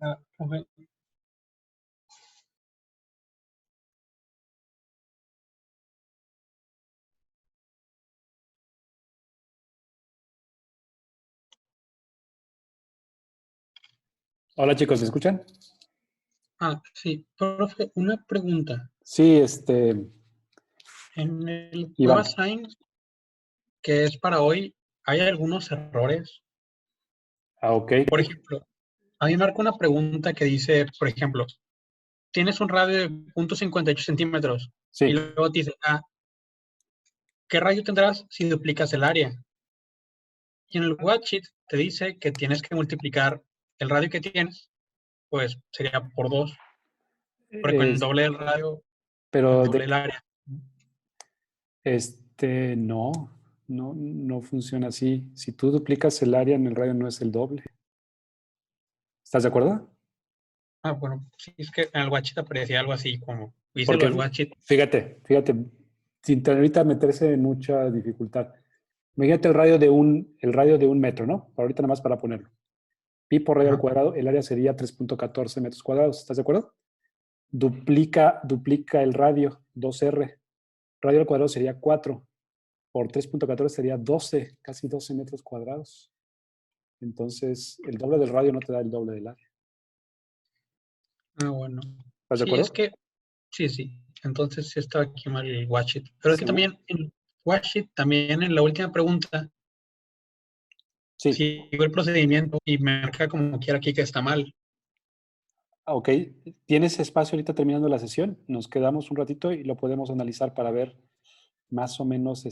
Ok. Hola chicos, ¿me escuchan? Sí, profe, una pregunta. Sí, En el Iván. Cueva Science, que es para hoy, hay algunos errores. Ok. Por ejemplo, a mí me marca una pregunta que dice, por ejemplo, tienes un radio de 0.58 centímetros y Sí, luego te dice, ¿qué radio tendrás si duplicas el área? Y en el Watchit te dice que tienes que multiplicar el radio que tienes, pues sería por 2, porque con el es- doble del radio, el pero doble del área. no, no funciona así. Si tú duplicas el área en el radio no es el doble. ¿Estás de acuerdo? Bueno, sí, es que en el Watchit aparecía algo así como, hice lo Porque del Watchit. fíjate, sin ahorita meterse en mucha dificultad. Imagínate el radio de 1 metro, ¿no? Ahorita nada más para ponerlo. Pi por radio al Ajá. cuadrado, el área sería 3.14 metros cuadrados. ¿Estás de acuerdo? Duplica el radio, 2R. Radio al cuadrado sería 4. Por 3.14 sería 12, casi 12 metros cuadrados. Entonces, el doble del radio no te da el doble del área. Bueno. ¿Estás de Sí, es acuerdo? que, sí. Entonces sí estaba aquí mal el Watchit. Pero es que Sí, también en Watchit, también en la última pregunta, sí. sigo el procedimiento y me marca como quiera aquí que está mal. Ok. ¿Tienes espacio ahorita terminando la sesión? Nos quedamos un ratito y lo podemos analizar para ver más o menos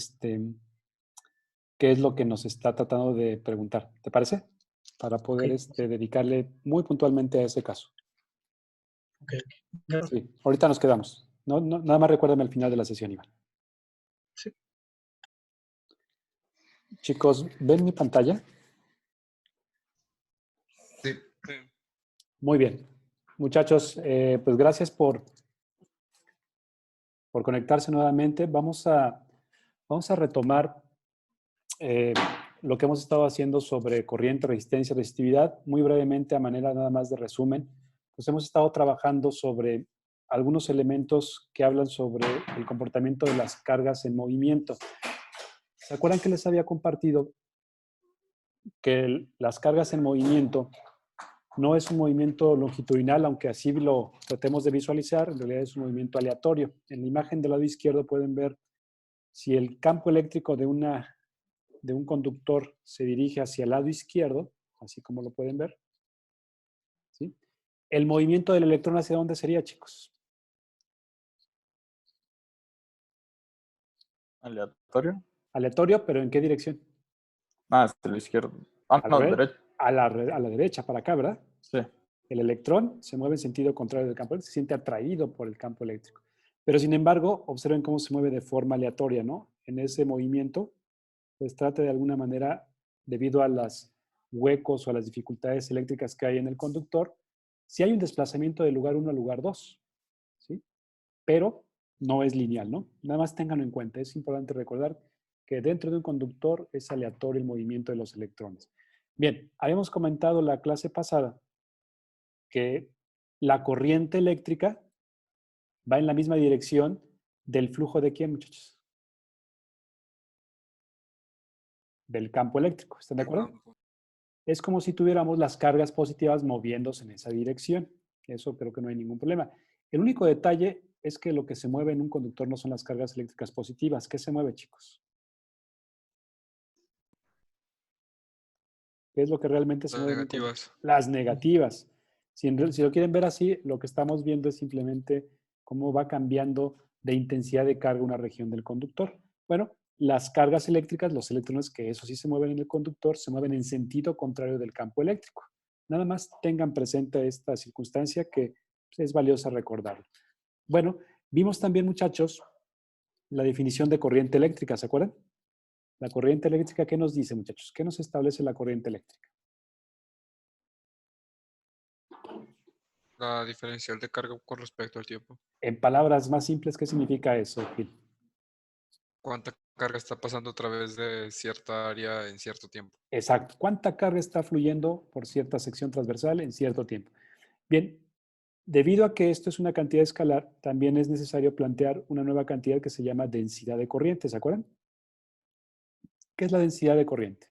qué es lo que nos está tratando de preguntar. ¿Te parece? Para Ok, poder dedicarle muy puntualmente a ese caso. ok. Gracias. Sí, ahorita nos quedamos. Nada más recuérdame al final de la sesión, Iván. Sí. Chicos, ¿ven mi pantalla? Sí. Muy bien. Muchachos, pues gracias por conectarse nuevamente. Vamos a retomar eh, lo que hemos estado haciendo sobre corriente, resistencia, resistividad. Muy brevemente, a manera nada más de resumen, pues hemos estado trabajando sobre algunos elementos que hablan sobre el comportamiento de las cargas en movimiento. ¿Se acuerdan que les había compartido que las cargas en movimiento no es un movimiento longitudinal, aunque así lo tratemos de visualizar, en realidad es un movimiento aleatorio? En la imagen del lado izquierdo pueden ver si el campo eléctrico de un conductor se dirige hacia el lado izquierdo, así como lo pueden ver, ¿sí? El movimiento del electrón, ¿hacia dónde sería, chicos? Aleatorio. Aleatorio, pero ¿en qué dirección? Hasta la izquierda. Al No, revés, derecha. a la derecha, para acá, ¿verdad? Sí. El electrón se mueve en sentido contrario del campo eléctrico, se siente atraído por el campo eléctrico. Pero sin embargo, observen cómo se mueve de forma aleatoria, ¿no? En ese movimiento, pues trata de alguna manera, debido a los huecos o a las dificultades eléctricas que hay en el conductor, si hay un desplazamiento del lugar 1 al lugar 2, ¿sí? Pero no es lineal, ¿no? Nada más ténganlo en cuenta. Es importante recordar que dentro de un conductor es aleatorio el movimiento de los electrones. Bien, habíamos comentado la clase pasada que la corriente eléctrica va en la misma dirección del flujo de ¿quién, muchachos? Del campo eléctrico. ¿Están de acuerdo? Es como si tuviéramos las cargas positivas moviéndose en esa dirección. Eso creo que no hay ningún problema. El único detalle es que lo que se mueve en un conductor no son las cargas eléctricas positivas. ¿Qué se mueve, chicos? ¿Qué es lo que realmente se Las mueve en un conductor? negativas. Las negativas. Si lo quieren ver así, lo que estamos viendo es simplemente cómo va cambiando de intensidad de carga una región del conductor. Bueno, las cargas eléctricas, los electrones que eso sí se mueven en el conductor, se mueven en sentido contrario del campo eléctrico. Nada más tengan presente esta circunstancia que es valiosa recordarlo. Bueno, vimos también, muchachos, la definición de corriente eléctrica, ¿se acuerdan? La corriente eléctrica, ¿qué nos dice, muchachos? ¿Qué nos establece la corriente eléctrica? La diferencial de carga con respecto al tiempo. En palabras más simples, ¿qué significa eso, Gil? ¿Cuánta carga está pasando a través de cierta área en cierto tiempo? Exacto. ¿Cuánta carga está fluyendo por cierta sección transversal en cierto tiempo? Bien, debido a que esto es una cantidad escalar, también es necesario plantear una nueva cantidad que se llama densidad de corriente, ¿se acuerdan? ¿Qué es la densidad de corriente?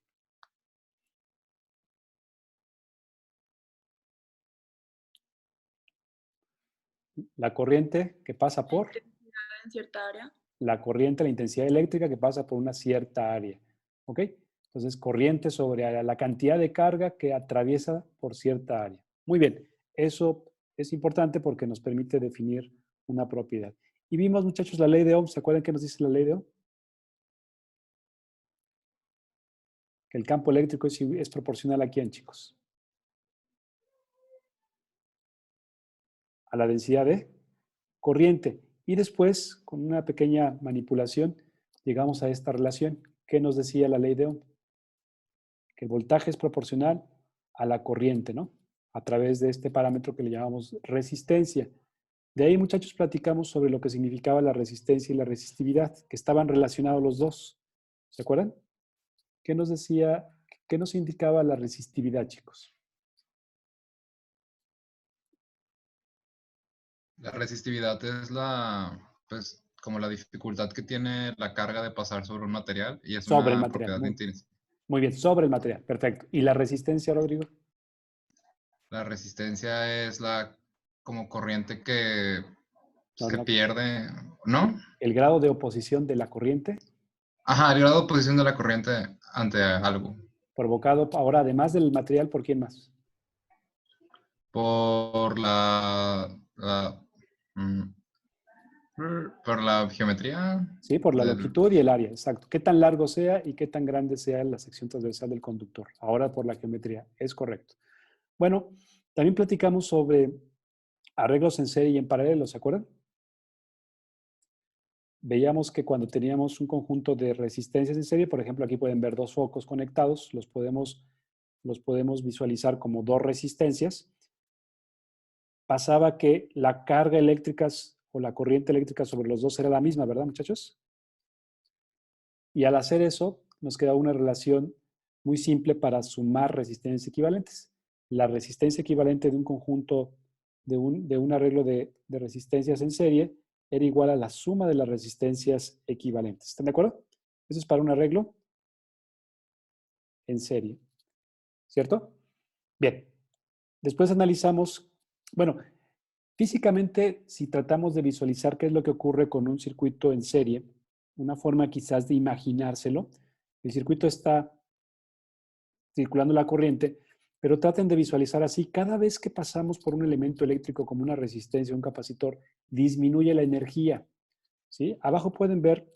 La corriente que pasa por En cierta área. la corriente, la intensidad eléctrica que pasa por una cierta área. ¿Ok? Entonces, corriente sobre área, la cantidad de carga que atraviesa por cierta área. Muy bien, eso es importante porque nos permite definir una propiedad. Y vimos, muchachos, la ley de Ohm. ¿Se acuerdan qué nos dice la ley de Ohm? Que el campo eléctrico es proporcional a quién, chicos? A la densidad de corriente. Y después, con una pequeña manipulación, llegamos a esta relación. ¿Qué nos decía la ley de Ohm? Que el voltaje es proporcional a la corriente, ¿no? A través de este parámetro que le llamamos resistencia. De ahí, muchachos, platicamos sobre lo que significaba la resistencia y la resistividad, que estaban relacionados los dos. ¿Se acuerdan? ¿Qué nos decía, qué nos indicaba la resistividad, chicos? La resistividad es pues, como la dificultad que tiene la carga de pasar sobre un material y es Sobre el una material. propiedad intrínseca. Muy bien, sobre el material. Perfecto. ¿Y la resistencia, Rodrigo? La resistencia es la como corriente que No, se no. pierde, ¿no? El grado de oposición de la corriente Ajá, el grado de oposición de la corriente ante algo. provocado ahora, además del material, ¿por quién más? Por por la geometría. Sí, por la longitud y el área, exacto. Qué tan largo sea y qué tan grande sea la sección transversal del conductor. Ahora por la geometría, es correcto. Bueno, también platicamos sobre arreglos en serie y en paralelo, ¿se acuerdan? Veíamos que cuando teníamos un conjunto de resistencias en serie, por ejemplo, aquí pueden ver dos focos conectados, los podemos visualizar como dos resistencias. Pasaba que la carga eléctrica o la corriente eléctrica sobre los dos era la misma, ¿verdad, muchachos? Y al hacer eso, nos queda una relación muy simple para sumar resistencias equivalentes. La resistencia equivalente de un conjunto, de un arreglo de resistencias en serie, era igual a la suma de las resistencias equivalentes. ¿Están de acuerdo? Eso es para un arreglo en serie. ¿Cierto? Bien. Después analizamos, bueno, físicamente, si tratamos de visualizar qué es lo que ocurre con un circuito en serie, una forma quizás de imaginárselo, el circuito está circulando la corriente, pero traten de visualizar así, cada vez que pasamos por un elemento eléctrico como una resistencia o un capacitor, disminuye la energía. ¿Sí? Abajo pueden ver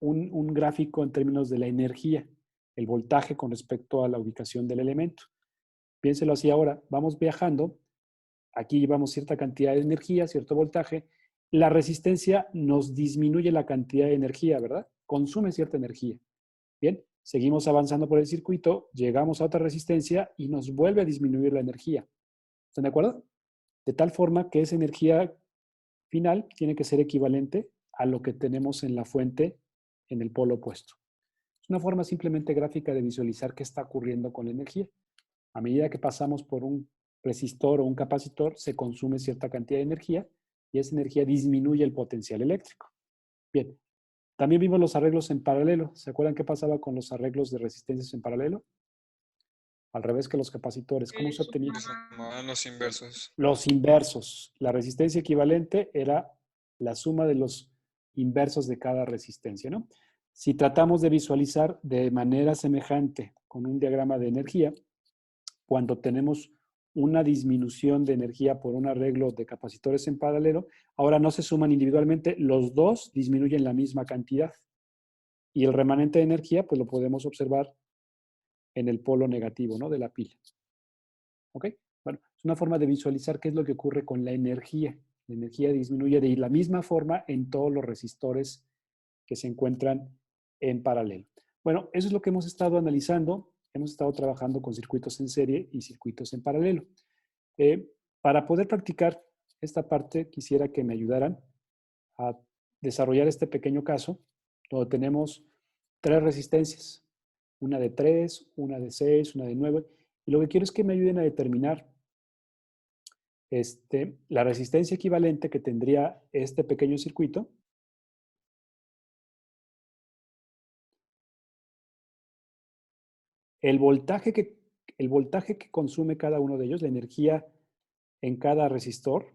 un gráfico en términos de la energía, el voltaje con respecto a la ubicación del elemento. Piénselo así ahora, vamos viajando, aquí llevamos cierta cantidad de energía, cierto voltaje, la resistencia nos disminuye la cantidad de energía, ¿verdad? Consume cierta energía. Bien, seguimos avanzando por el circuito, llegamos a otra resistencia y nos vuelve a disminuir la energía. ¿Están de acuerdo? De tal forma que esa energía final tiene que ser equivalente a lo que tenemos en la fuente en el polo opuesto. Es una forma simplemente gráfica de visualizar qué está ocurriendo con la energía. A medida que pasamos por un resistor o un capacitor, se consume cierta cantidad de energía y esa energía disminuye el potencial eléctrico. Bien, también vimos los arreglos en paralelo. ¿Se acuerdan qué pasaba con los arreglos de resistencias en paralelo? Al revés que los capacitores. ¿Cómo se obtenía? Sumaban los inversos. Los inversos. La resistencia equivalente era la suma de los inversos de cada resistencia, ¿no? Si tratamos de visualizar de manera semejante con un diagrama de energía, cuando tenemos una disminución de energía por un arreglo de capacitores en paralelo, ahora no se suman individualmente, los dos disminuyen la misma cantidad. Y el remanente de energía, pues lo podemos observar en el polo negativo, ¿no? De la pila. ¿Ok? Bueno, es una forma de visualizar qué es lo que ocurre con la energía. La energía disminuye de la misma forma en todos los resistores que se encuentran en paralelo. Bueno, eso es lo que hemos estado analizando. Hemos estado trabajando con circuitos en serie y circuitos en paralelo. Para poder practicar esta parte, quisiera que me ayudaran a desarrollar este pequeño caso, donde tenemos tres resistencias, una de 3, una de 6, una de 9, y lo que quiero es que me ayuden a determinar la resistencia equivalente que tendría este pequeño circuito el voltaje que consume cada uno de ellos, la energía en cada resistor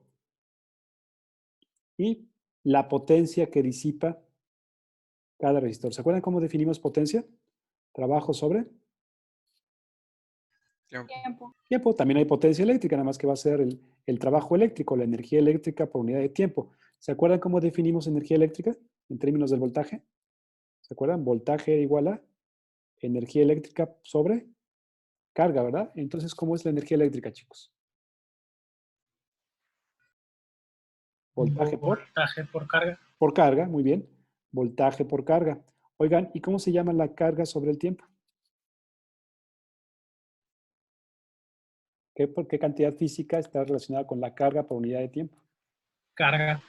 y la potencia que disipa cada resistor. ¿Se acuerdan cómo definimos potencia? Trabajo sobre Tiempo. tiempo. También hay potencia eléctrica, nada más que va a ser el trabajo eléctrico, la energía eléctrica por unidad de tiempo. ¿Se acuerdan cómo definimos energía eléctrica en términos del voltaje? ¿Se acuerdan? Voltaje igual a energía eléctrica sobre carga, ¿verdad? Entonces, ¿cómo es la energía eléctrica, chicos? Voltaje por carga. por carga, muy bien. Voltaje por carga. Oigan, ¿y cómo se llama la carga sobre el tiempo? ¿Qué cantidad física está relacionada con la carga por unidad de tiempo? Carga.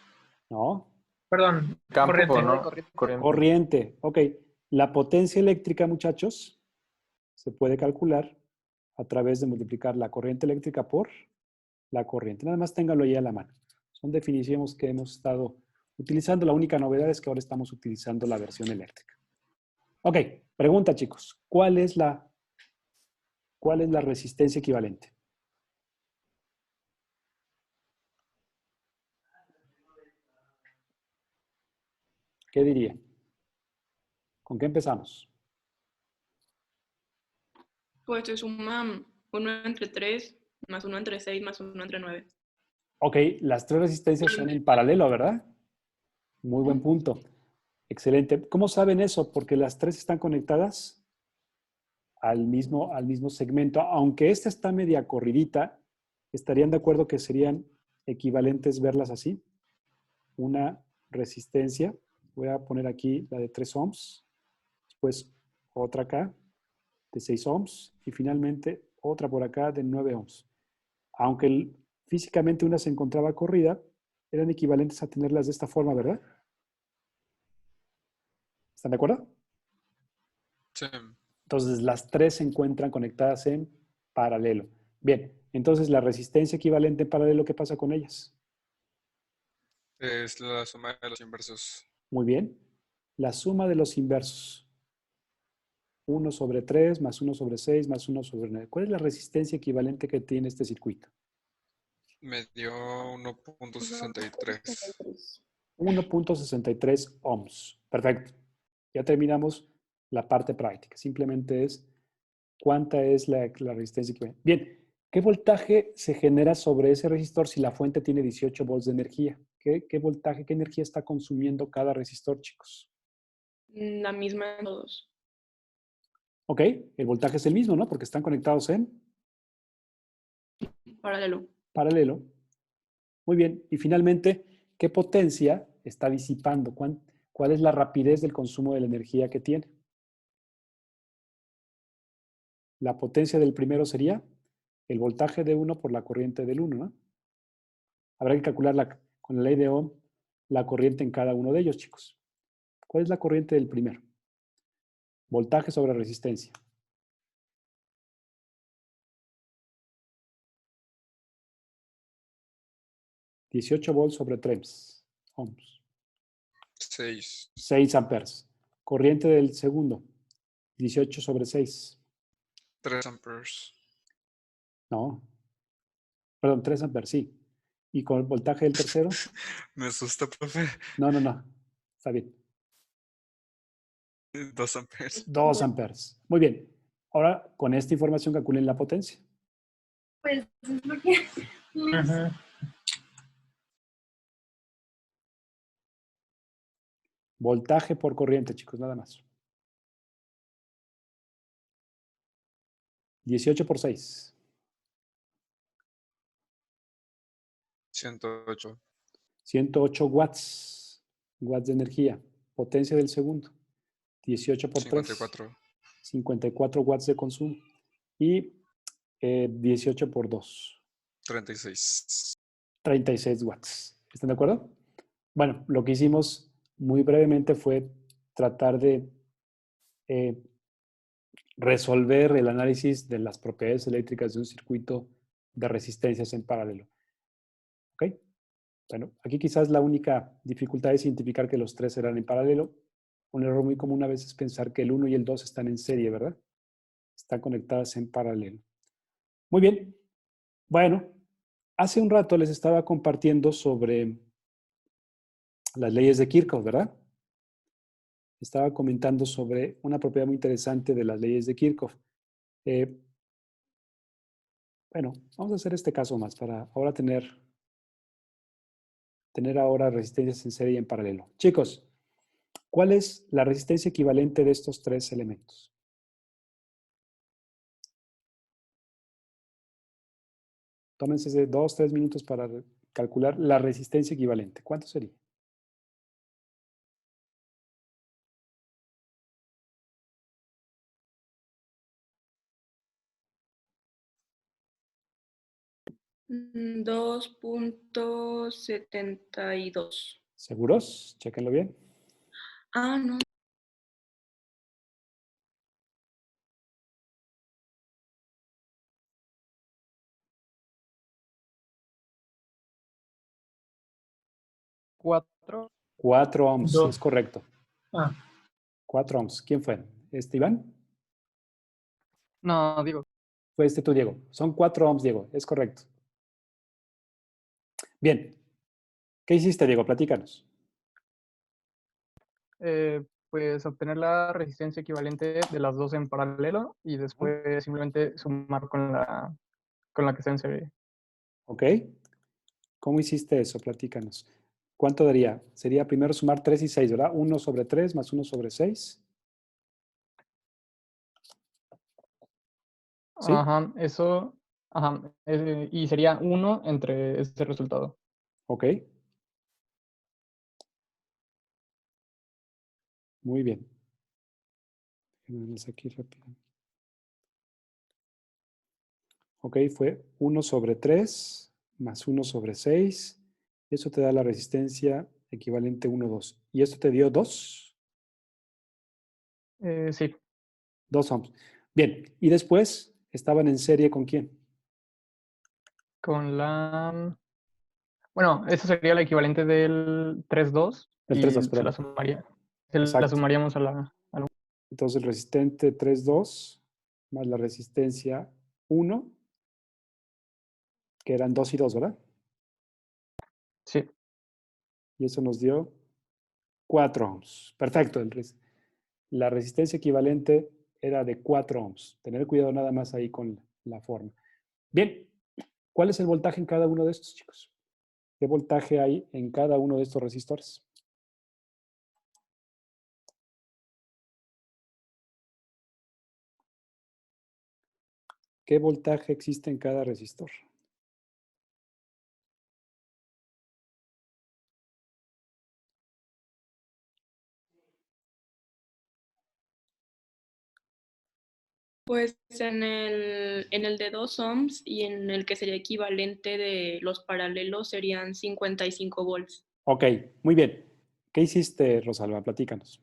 No. Perdón, Campo, corriente. ¿no? Corriente. Corriente. Ok. La potencia eléctrica, muchachos, se puede calcular a través de multiplicar la corriente eléctrica por la corriente. Nada más ténganlo ahí a la mano. Son definiciones que hemos estado utilizando. La única novedad es que ahora estamos utilizando la versión eléctrica. Ok, pregunta, chicos. ¿Cuál es la resistencia equivalente? ¿Qué diría? ¿Con qué empezamos? Pues se suma 1 entre 3, más 1 entre 6, más 1 entre 9. Ok, las tres resistencias son en paralelo, ¿verdad? Muy buen punto. Excelente. ¿Cómo saben eso? Porque las tres están conectadas al mismo segmento. Aunque esta está media corridita, ¿estarían de acuerdo que serían equivalentes verlas así? Una resistencia. Voy a poner aquí la de 3 ohms. Después otra acá de 6 ohms. Y finalmente otra por acá de 9 ohms. Aunque físicamente una se encontraba corrida, eran equivalentes a tenerlas de esta forma, ¿verdad? ¿Están de acuerdo? Sí. Entonces, las tres se encuentran conectadas en paralelo. Bien, entonces la resistencia equivalente en paralelo, ¿qué pasa con ellas? Es la suma de los inversos. Muy bien. La suma de los inversos. 1 sobre 3 más 1 sobre 6 más 1 sobre 9. ¿Cuál es la resistencia equivalente que tiene este circuito? Me dio 1.63. 1.63 ohms. Perfecto. Ya terminamos la parte práctica. Simplemente es cuánta es la resistencia equivalente. Bien, ¿qué voltaje se genera sobre ese resistor si la fuente tiene 18 volts de energía? ¿Qué voltaje, qué energía está consumiendo cada resistor, chicos? La misma en todos. Ok, el voltaje es el mismo, ¿no? Porque están conectados en Paralelo. paralelo. Muy bien. Y finalmente, ¿qué potencia está disipando? ¿Cuál es la rapidez del consumo de la energía que tiene? La potencia del primero sería el voltaje de 1 por la corriente del 1, ¿no? Habrá que calcular con la ley de Ohm la corriente en cada uno de ellos, chicos. ¿Cuál es la corriente del primero? Voltaje sobre resistencia. $18 volts sobre 3 ohms. 6. 6 amperes. Corriente del segundo. 18 sobre 6. 3 amperes. No. Perdón, 3 amperes, sí. ¿Y con el voltaje del tercero? Me asusta, profe. No. Está bien. 2 amperes. 2 amperes. Muy bien. Ahora, con esta información calculen la potencia. Pues es lo que... Ajá. Voltaje por corriente, chicos, nada más. 18 por 6. 108. 108 watts. Watts de energía. Potencia del segundo. 18 por 3. 54. 54 watts de consumo. Y 18 por 2. 36. 36 watts. ¿Están de acuerdo? Bueno, lo que hicimos muy brevemente fue tratar de resolver el análisis de las propiedades eléctricas de un circuito de resistencias en paralelo. Bueno, aquí quizás la única dificultad es identificar que los tres eran en paralelo. Un error muy común a veces es pensar que el 1 y el 2 están en serie, ¿verdad? Están conectadas en paralelo. Muy bien. Bueno, hace un rato les estaba compartiendo sobre las leyes de Kirchhoff, ¿verdad? Estaba comentando sobre una propiedad muy interesante de las leyes de Kirchhoff. Bueno, vamos a hacer este caso más para ahora tener ahora resistencias en serie y en paralelo. Chicos, ¿cuál es la resistencia equivalente de estos tres elementos? Tómense de 2, 3 minutos para calcular la resistencia equivalente. ¿Cuánto sería? Mm, 2.72. ¿Seguros? Chéquenlo bien. Ah, no. Cuatro. 4 ohms, Dos. es correcto. Ah, 4 ohms. ¿Quién fue? Iván? No, digo, Fue tú, Diego. Son 4 ohms, Diego. Es correcto. Bien. ¿Qué hiciste, Diego? Platícanos. pues obtener la resistencia equivalente de las dos en paralelo y después simplemente sumar con la que está en serie. ¿Ok? ¿Cómo hiciste eso? Platícanos. ¿Cuánto daría? Sería primero sumar 3 y 6, ¿verdad? 1 sobre 3 más 1 sobre 6. ¿Sí? Ajá, eso, ajá, y sería 1 entre este resultado. Ok. Muy bien. Vamos aquí rápido. Ok, fue 1 sobre 3 más 1 sobre 6. Eso te da la resistencia equivalente 1, 2. ¿Y esto te dio 2? Sí, 2 ohms. Bien. ¿Y después estaban en serie con quién? con la... Bueno, eso sería el equivalente del 3,2 El y 3, 2, se la perdón. sumaría. La Exacto. sumaríamos a la... Entonces el resistente 3, 2 más la resistencia 1, que eran 2 y 2, ¿verdad? Sí, Y eso nos dio 4 ohms. Perfecto. La resistencia equivalente era de 4 ohms. Tener cuidado nada más ahí con la forma. Bien. ¿Cuál es el voltaje en cada uno de estos, chicos? ¿Qué voltaje hay en cada uno de estos resistores? ¿Qué voltaje existe en cada resistor? Pues en el de 2 ohms y en el que sería equivalente de los paralelos serían 55 volts. Ok, muy bien. ¿Qué hiciste, Rosalba? Platícanos.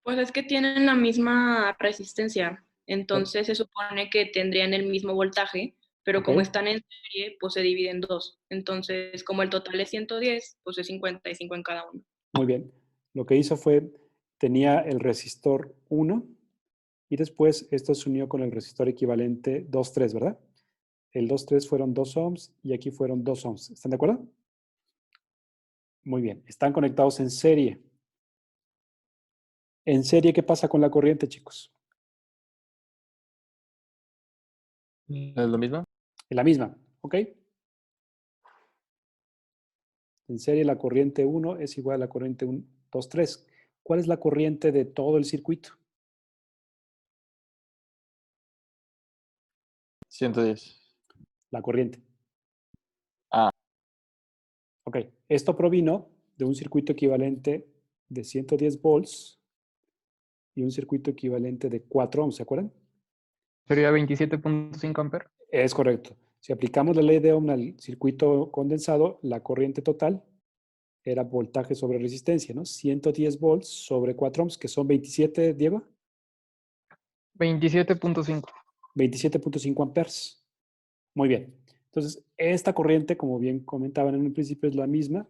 Pues es que tienen la misma resistencia, entonces se supone que tendrían el mismo voltaje, pero Ok, como están en serie, pues se divide en dos. Entonces, como el total es 110, pues es 55 en cada uno. muy bien. Lo que hizo fue, tenía el resistor 1 y después esto se unió con el resistor equivalente 2,3, ¿verdad? El 2,3 fueron 2 ohms y aquí fueron 2 ohms. ¿Están de acuerdo? Muy bien. Están conectados en serie. En serie, ¿qué pasa con la corriente, chicos? ¿Es lo mismo? En la misma, ¿ok? En serie la corriente 1 es igual a la corriente 1, 2, 3. ¿Cuál es la corriente de todo el circuito? 110. La corriente. Ah. Ok. Esto provino de un circuito equivalente de 110 volts y un circuito equivalente de 4 ohms, ¿se acuerdan? sería 27.5 amperes. Es correcto. Si aplicamos la ley de Ohm al circuito condensado, la corriente total era voltaje sobre resistencia, ¿no? 110 volts sobre 4 ohms, que son 27, Diego. 27.5. 27.5 amperes. Muy bien. Entonces, esta corriente, como bien comentaban en un principio, es la misma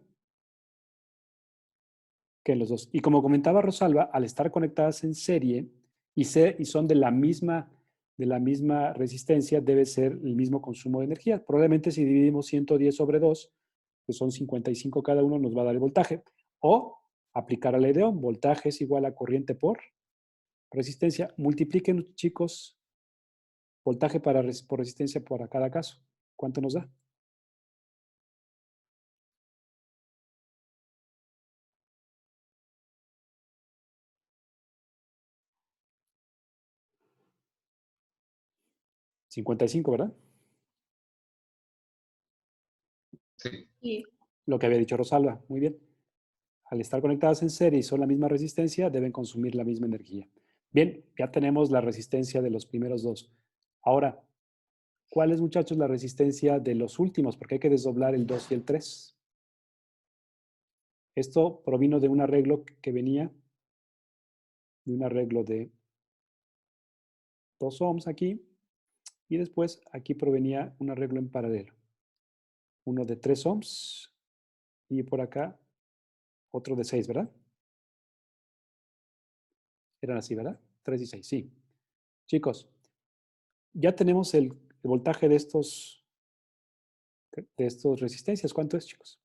que los dos. Y como comentaba Rosalba, al estar conectadas en serie y son de la misma resistencia, debe ser el mismo consumo de energía. Probablemente si dividimos 110 sobre 2, que son 55 cada uno, nos va a dar el voltaje. O aplicar la ley de Ohm, voltaje es igual a corriente por resistencia. Multipliquen, chicos, voltaje por resistencia para cada caso. ¿Cuánto nos da? $55, ¿verdad? Sí. Sí. Lo que había dicho Rosalba. Muy bien. Al estar conectadas en serie y son la misma resistencia, deben consumir la misma energía. Bien, ya tenemos la resistencia de los primeros dos. Ahora, ¿cuál es, muchachos, la resistencia de los últimos? Porque hay que desdoblar el 2 y el 3. Esto provino de un arreglo que venía de un arreglo de 2 ohms aquí, y después aquí provenía un arreglo en paralelo. Uno de 3 ohms y por acá otro de 6, ¿verdad? Eran así, ¿verdad? 3 y 6, sí. Chicos, ya tenemos el voltaje de estos resistencias. ¿Cuánto es, chicos?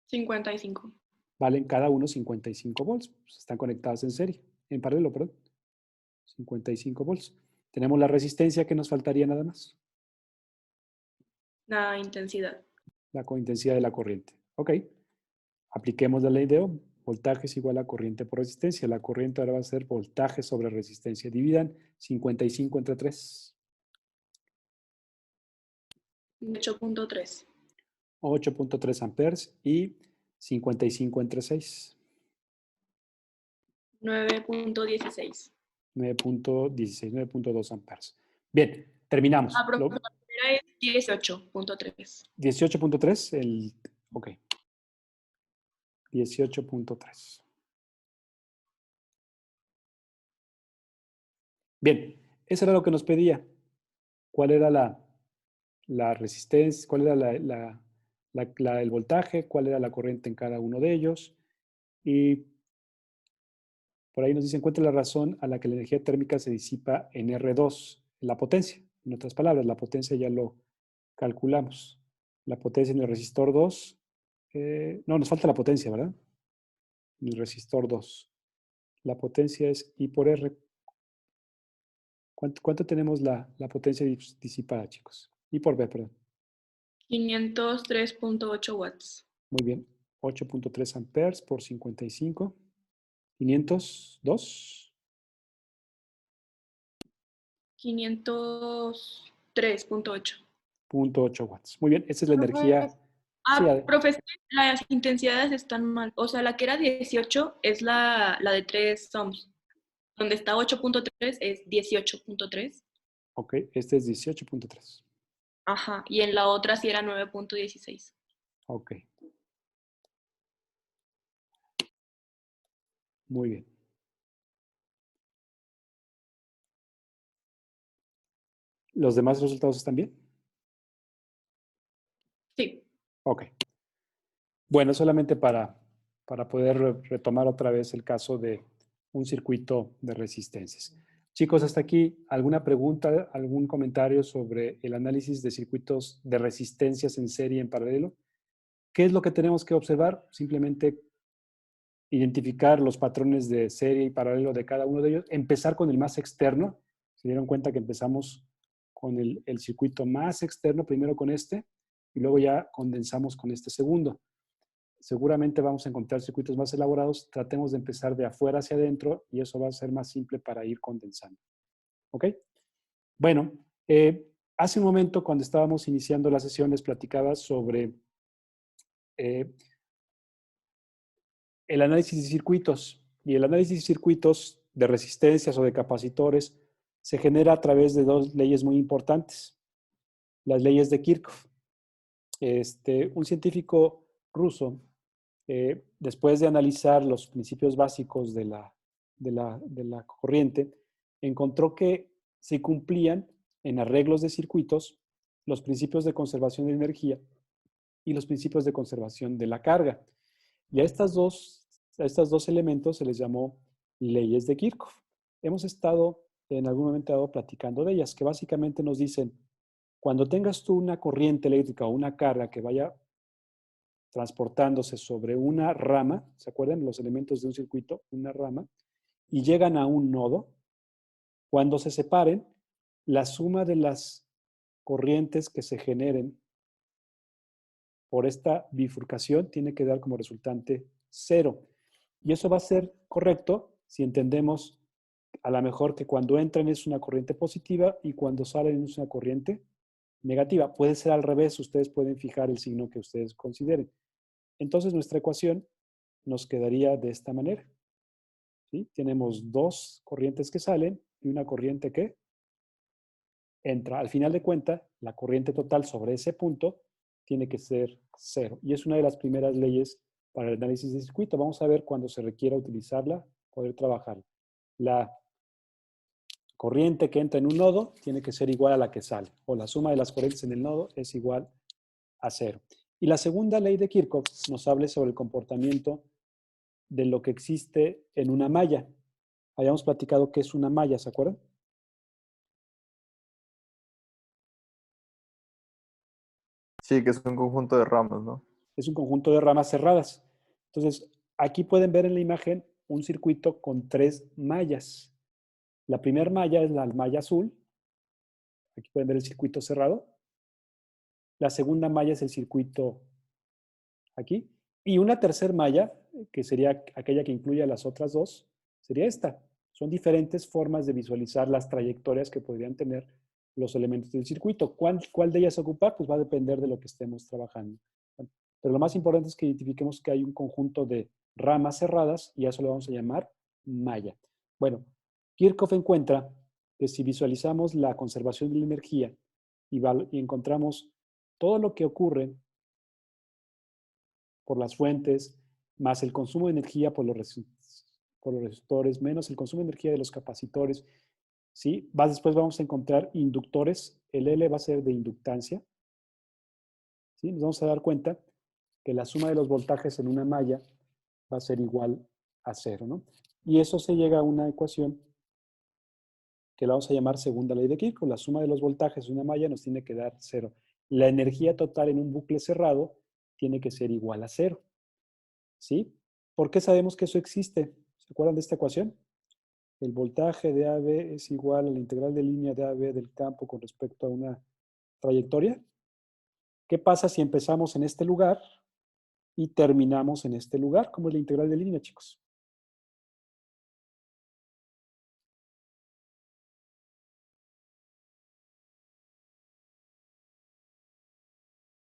55. Valen cada uno 55 volts. Pues están conectadas en serie, en paralelo, perdón. 55 volts. Tenemos la resistencia que nos faltaría nada más. La intensidad. La cointensidad de la corriente. Ok. Apliquemos la ley de Ohm. Voltaje es igual a corriente por resistencia. La corriente ahora va a ser voltaje sobre resistencia. Dividan 55 entre 3. 8.3. 8.3 amperes y 55 entre 6. 9.16. 9.16, 9.2 amperes. Bien, terminamos. La primera es 18.3. 18.3, ok. 18.3. Bien, eso era lo que nos pedía. ¿Cuál era la resistencia? ¿Cuál era el voltaje? ¿Cuál era la corriente en cada uno de ellos? Y por ahí nos dice, encuentra la razón a la que la energía térmica se disipa en R2, la potencia. En otras palabras, la potencia ya lo calculamos. La potencia en el resistor 2. No, nos falta la potencia, ¿verdad? En el resistor 2. La potencia es I por R. ¿Cuánto tenemos la potencia disipada, chicos? I por B, perdón. 503.8 watts. Muy bien. 8.3 amperes por 55. 502. 503.8. 0.8 watts. Muy bien. Esa es la energía. Sí, Profesor, las intensidades están mal. O sea, la que era 18 es la de 3 ohms. Donde está 8.3 es 18.3. ok, este es 18.3. Ajá. Y en la otra sí era 9.16. Ok. Muy bien. ¿Los demás resultados están bien? Sí. Ok. Bueno, solamente para poder retomar otra vez el caso de un circuito de resistencias. Chicos, hasta aquí, ¿alguna pregunta, algún comentario sobre el análisis de circuitos de resistencias en serie y en paralelo? ¿Qué es lo que tenemos que observar? Simplemente identificar los patrones de serie y paralelo de cada uno de ellos, empezar con el más externo. Se dieron cuenta que empezamos con el circuito más externo, primero con este, y luego ya condensamos con este segundo. Seguramente vamos a encontrar circuitos más elaborados. Tratemos de empezar de afuera hacia adentro y eso va a ser más simple para ir condensando. ¿Ok? Bueno, hace un momento cuando estábamos iniciando la sesión les platicaba sobre el análisis de circuitos. Y el análisis de circuitos de resistencias o de capacitores se genera a través de dos leyes muy importantes. Las leyes de Kirchhoff. Un científico ruso, después de analizar los principios básicos de la corriente, encontró que se cumplían en arreglos de circuitos los principios de conservación de energía y los principios de conservación de la carga. Y a estos dos elementos se les llamó leyes de Kirchhoff. Hemos estado en algún momento dado platicando de ellas, que básicamente nos dicen, cuando tengas tú una corriente eléctrica o una carga que vaya transportándose sobre una rama, ¿se acuerdan los elementos de un circuito? Una rama, y llegan a un nodo, cuando se separen, la suma de las corrientes que se generen por esta bifurcación tiene que dar como resultante 0. Y eso va a ser correcto si entendemos a lo mejor que cuando entran es una corriente positiva y cuando salen es una corriente negativa. Puede ser al revés, ustedes pueden fijar el signo que ustedes consideren. Entonces nuestra ecuación nos quedaría de esta manera. ¿Sí? Tenemos dos corrientes que salen y una corriente que entra. Al final de cuentas, la corriente total sobre ese punto tiene que ser 0. Y es una de las primeras leyes para el análisis de circuito. Vamos a ver cuando se requiera utilizarla, poder trabajar. La corriente que entra en un nodo tiene que ser igual a la que sale, o la suma de las corrientes en el nodo es igual a 0. Y la segunda ley de Kirchhoff nos habla sobre el comportamiento de lo que existe en una malla. Habíamos platicado qué es una malla, ¿se acuerdan? Sí, que es un conjunto de ramas, ¿no? Es un conjunto de ramas cerradas. Entonces, aquí pueden ver en la imagen un circuito con 3 mallas. La primera malla es la malla azul. Aquí pueden ver el circuito cerrado. La segunda malla es el circuito aquí. Y una tercera malla, que sería aquella que incluye a las otras dos, sería esta. Son diferentes formas de visualizar las trayectorias que podrían tener los elementos del circuito. ¿Cuál de ellas ocupar? Pues va a depender de lo que estemos trabajando. Pero lo más importante es que identifiquemos que hay un conjunto de ramas cerradas y a eso lo vamos a llamar malla. Bueno, Kirchhoff encuentra que si visualizamos la conservación de la energía y encontramos todo lo que ocurre por las fuentes, más el consumo de energía por los resistores, menos el consumo de energía de los capacitores, ¿sí? Después vamos a encontrar inductores. El L va a ser de inductancia. ¿Sí? Nos vamos a dar cuenta que la suma de los voltajes en una malla va a ser igual a 0, ¿no? Y eso se llega a una ecuación que la vamos a llamar segunda ley de Kirchhoff. La suma de los voltajes en una malla nos tiene que dar 0. La energía total en un bucle cerrado tiene que ser igual a 0. ¿Sí? ¿Por qué sabemos que eso existe? ¿Se acuerdan de esta ecuación? El voltaje de AB es igual a la integral de línea de AB del campo con respecto a una trayectoria. ¿Qué pasa si empezamos en este lugar y terminamos en este lugar? ¿Cómo es la integral de línea, chicos?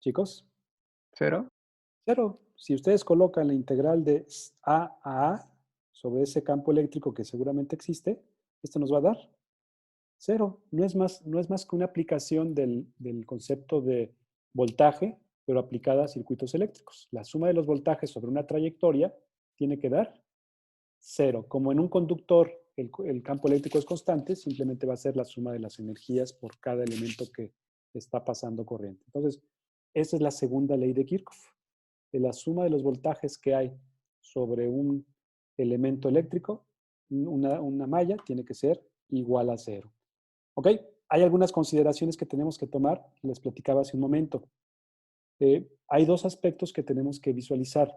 ¿Chicos? 0. 0. Si ustedes colocan la integral de A a A sobre ese campo eléctrico que seguramente existe, esto nos va a dar 0. No es más que una aplicación del concepto de voltaje, pero aplicada a circuitos eléctricos. La suma de los voltajes sobre una trayectoria tiene que dar 0. Como en un conductor el campo eléctrico es constante, simplemente va a ser la suma de las energías por cada elemento que está pasando corriente. Entonces, esa es la segunda ley de Kirchhoff. De la suma de los voltajes que hay sobre un elemento eléctrico, una malla tiene que ser igual a 0. ¿Ok? Hay algunas consideraciones que tenemos que tomar, les platicaba hace un momento. Hay dos aspectos que tenemos que visualizar.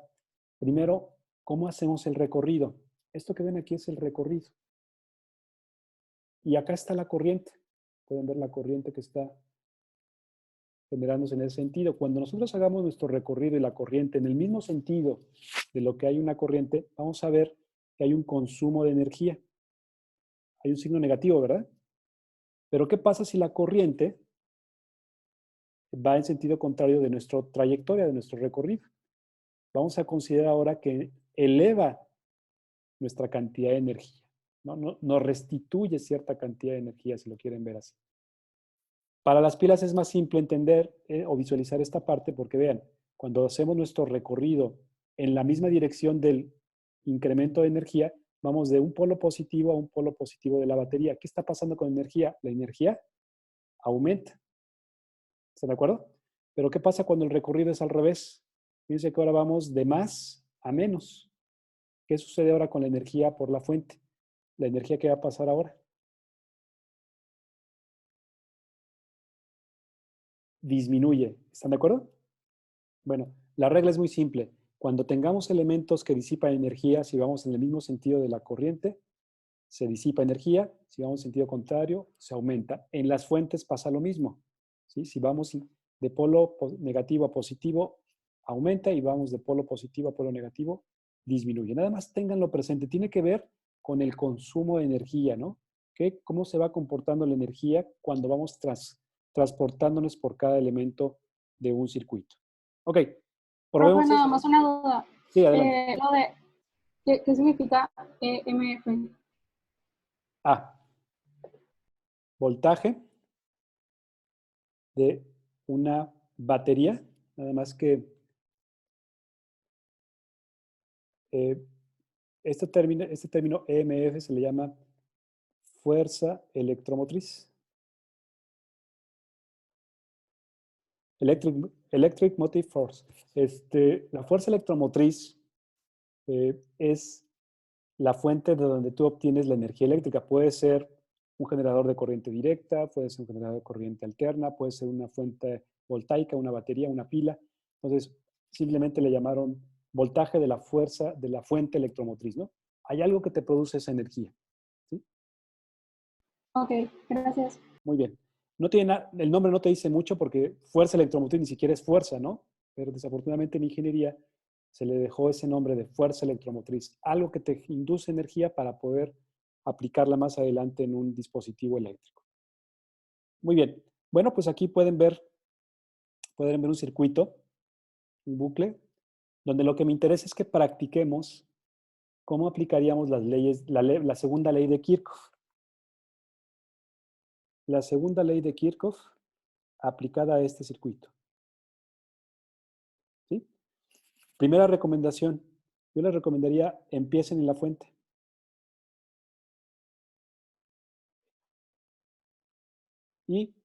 Primero, ¿cómo hacemos el recorrido? Esto que ven aquí es el recorrido. Y acá está la corriente. Pueden ver la corriente que está generándose en ese sentido. Cuando nosotros hagamos nuestro recorrido y la corriente en el mismo sentido de lo que hay una corriente, vamos a ver que hay un consumo de energía. Hay un signo negativo, ¿verdad? Pero ¿qué pasa si la corriente va en sentido contrario de nuestra trayectoria, de nuestro recorrido? Vamos a considerar ahora que eleva nuestra cantidad de energía. Nos restituye cierta cantidad de energía, si lo quieren ver así. Para las pilas es más simple entender o visualizar esta parte porque vean, cuando hacemos nuestro recorrido en la misma dirección del incremento de energía, vamos de un polo positivo a un polo positivo de la batería. ¿Qué está pasando con la energía? La energía aumenta. ¿Están de acuerdo? Pero ¿qué pasa cuando el recorrido es al revés? Fíjense que ahora vamos de más a menos. ¿Qué sucede ahora con la energía por la fuente? La energía que va a pasar ahora. Disminuye. ¿Están de acuerdo? Bueno, la regla es muy simple. Cuando tengamos elementos que disipan energía, si vamos en el mismo sentido de la corriente, se disipa energía. Si vamos en sentido contrario, se aumenta. En las fuentes pasa lo mismo. ¿Sí? Si vamos de polo negativo a positivo, aumenta, y vamos de polo positivo a polo negativo, disminuye. Nada más ténganlo presente. Tiene que ver con el consumo de energía, ¿no? ¿Cómo se va comportando la energía cuando vamos transportándonos por cada elemento de un circuito? Ok, Profe, probemos nada eso. más una duda. Sí, adelante. Lo de, ¿qué significa EMF? Ah, voltaje de una batería, nada más que este término EMF se le llama fuerza electromotriz. Electric Motive Force. La fuerza electromotriz es la fuente de donde tú obtienes la energía eléctrica. Puede ser un generador de corriente directa, puede ser un generador de corriente alterna, puede ser una fuente voltaica, una batería, una pila. Entonces, simplemente le llamaron voltaje de la fuerza de la fuente electromotriz, ¿no? Hay algo que te produce esa energía. ¿Sí? Ok, gracias. Muy bien. No tiene el nombre no te dice mucho porque fuerza electromotriz ni siquiera es fuerza, ¿no? Pero desafortunadamente en ingeniería se le dejó ese nombre de fuerza electromotriz, algo que te induce energía para poder aplicarla más adelante en un dispositivo eléctrico. Muy bien. Bueno, pues aquí pueden ver un circuito, un bucle, donde lo que me interesa es que practiquemos cómo aplicaríamos las leyes, la segunda ley de Kirchhoff. La segunda ley de Kirchhoff aplicada a este circuito. ¿Sí? Primera recomendación. Yo les recomendaría empiecen en la fuente. Y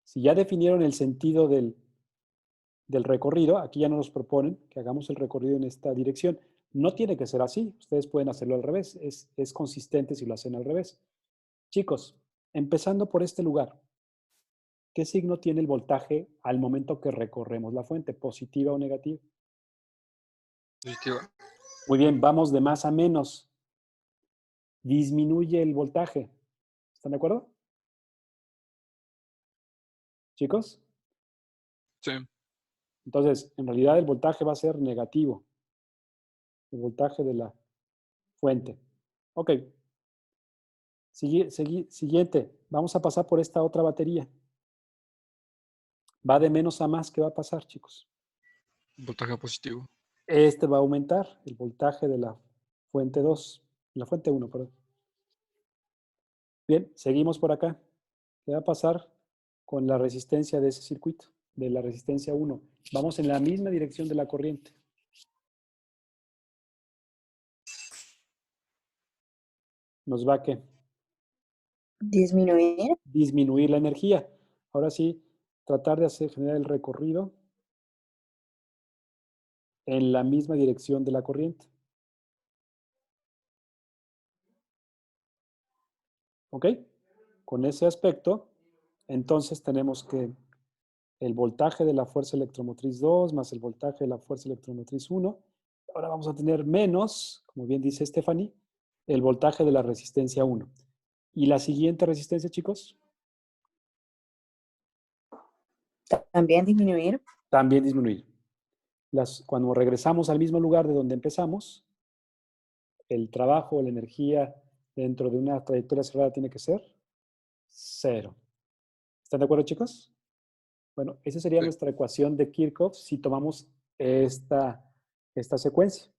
si ya definieron el sentido del recorrido, aquí ya no nos proponen que hagamos el recorrido en esta dirección. No tiene que ser así. Ustedes pueden hacerlo al revés. Es consistente si lo hacen al revés. Chicos, empezando por este lugar, ¿qué signo tiene el voltaje al momento que recorremos la fuente? ¿Positiva o negativa? Positiva. Muy bien, vamos de más a menos. Disminuye el voltaje. ¿Están de acuerdo? Chicos. Sí. Entonces, en realidad el voltaje va a ser negativo. El voltaje de la fuente. Ok. Siguiente. Vamos a pasar por esta otra batería. Va de menos a más. ¿Qué va a pasar, chicos? Voltaje positivo. Este va a aumentar el voltaje de la fuente 2. La fuente 1, perdón. Bien, seguimos por acá. ¿Qué va a pasar con la resistencia de ese circuito? De la resistencia 1. Vamos en la misma dirección de la corriente. ¿Nos va a qué? Disminuir. Disminuir la energía. Ahora sí, tratar de generar el recorrido en la misma dirección de la corriente. ¿Ok? Con ese aspecto, entonces tenemos que el voltaje de la fuerza electromotriz 2 más el voltaje de la fuerza electromotriz 1. Ahora vamos a tener menos, como bien dice Stephanie, el voltaje de la resistencia 1. ¿Y la siguiente resistencia, chicos? También disminuir. También disminuir. Cuando regresamos al mismo lugar de donde empezamos, el trabajo, la energía dentro de una trayectoria cerrada tiene que ser 0. ¿Están de acuerdo, chicos? Bueno, esa sería Sí. nuestra ecuación de Kirchhoff si tomamos esta secuencia.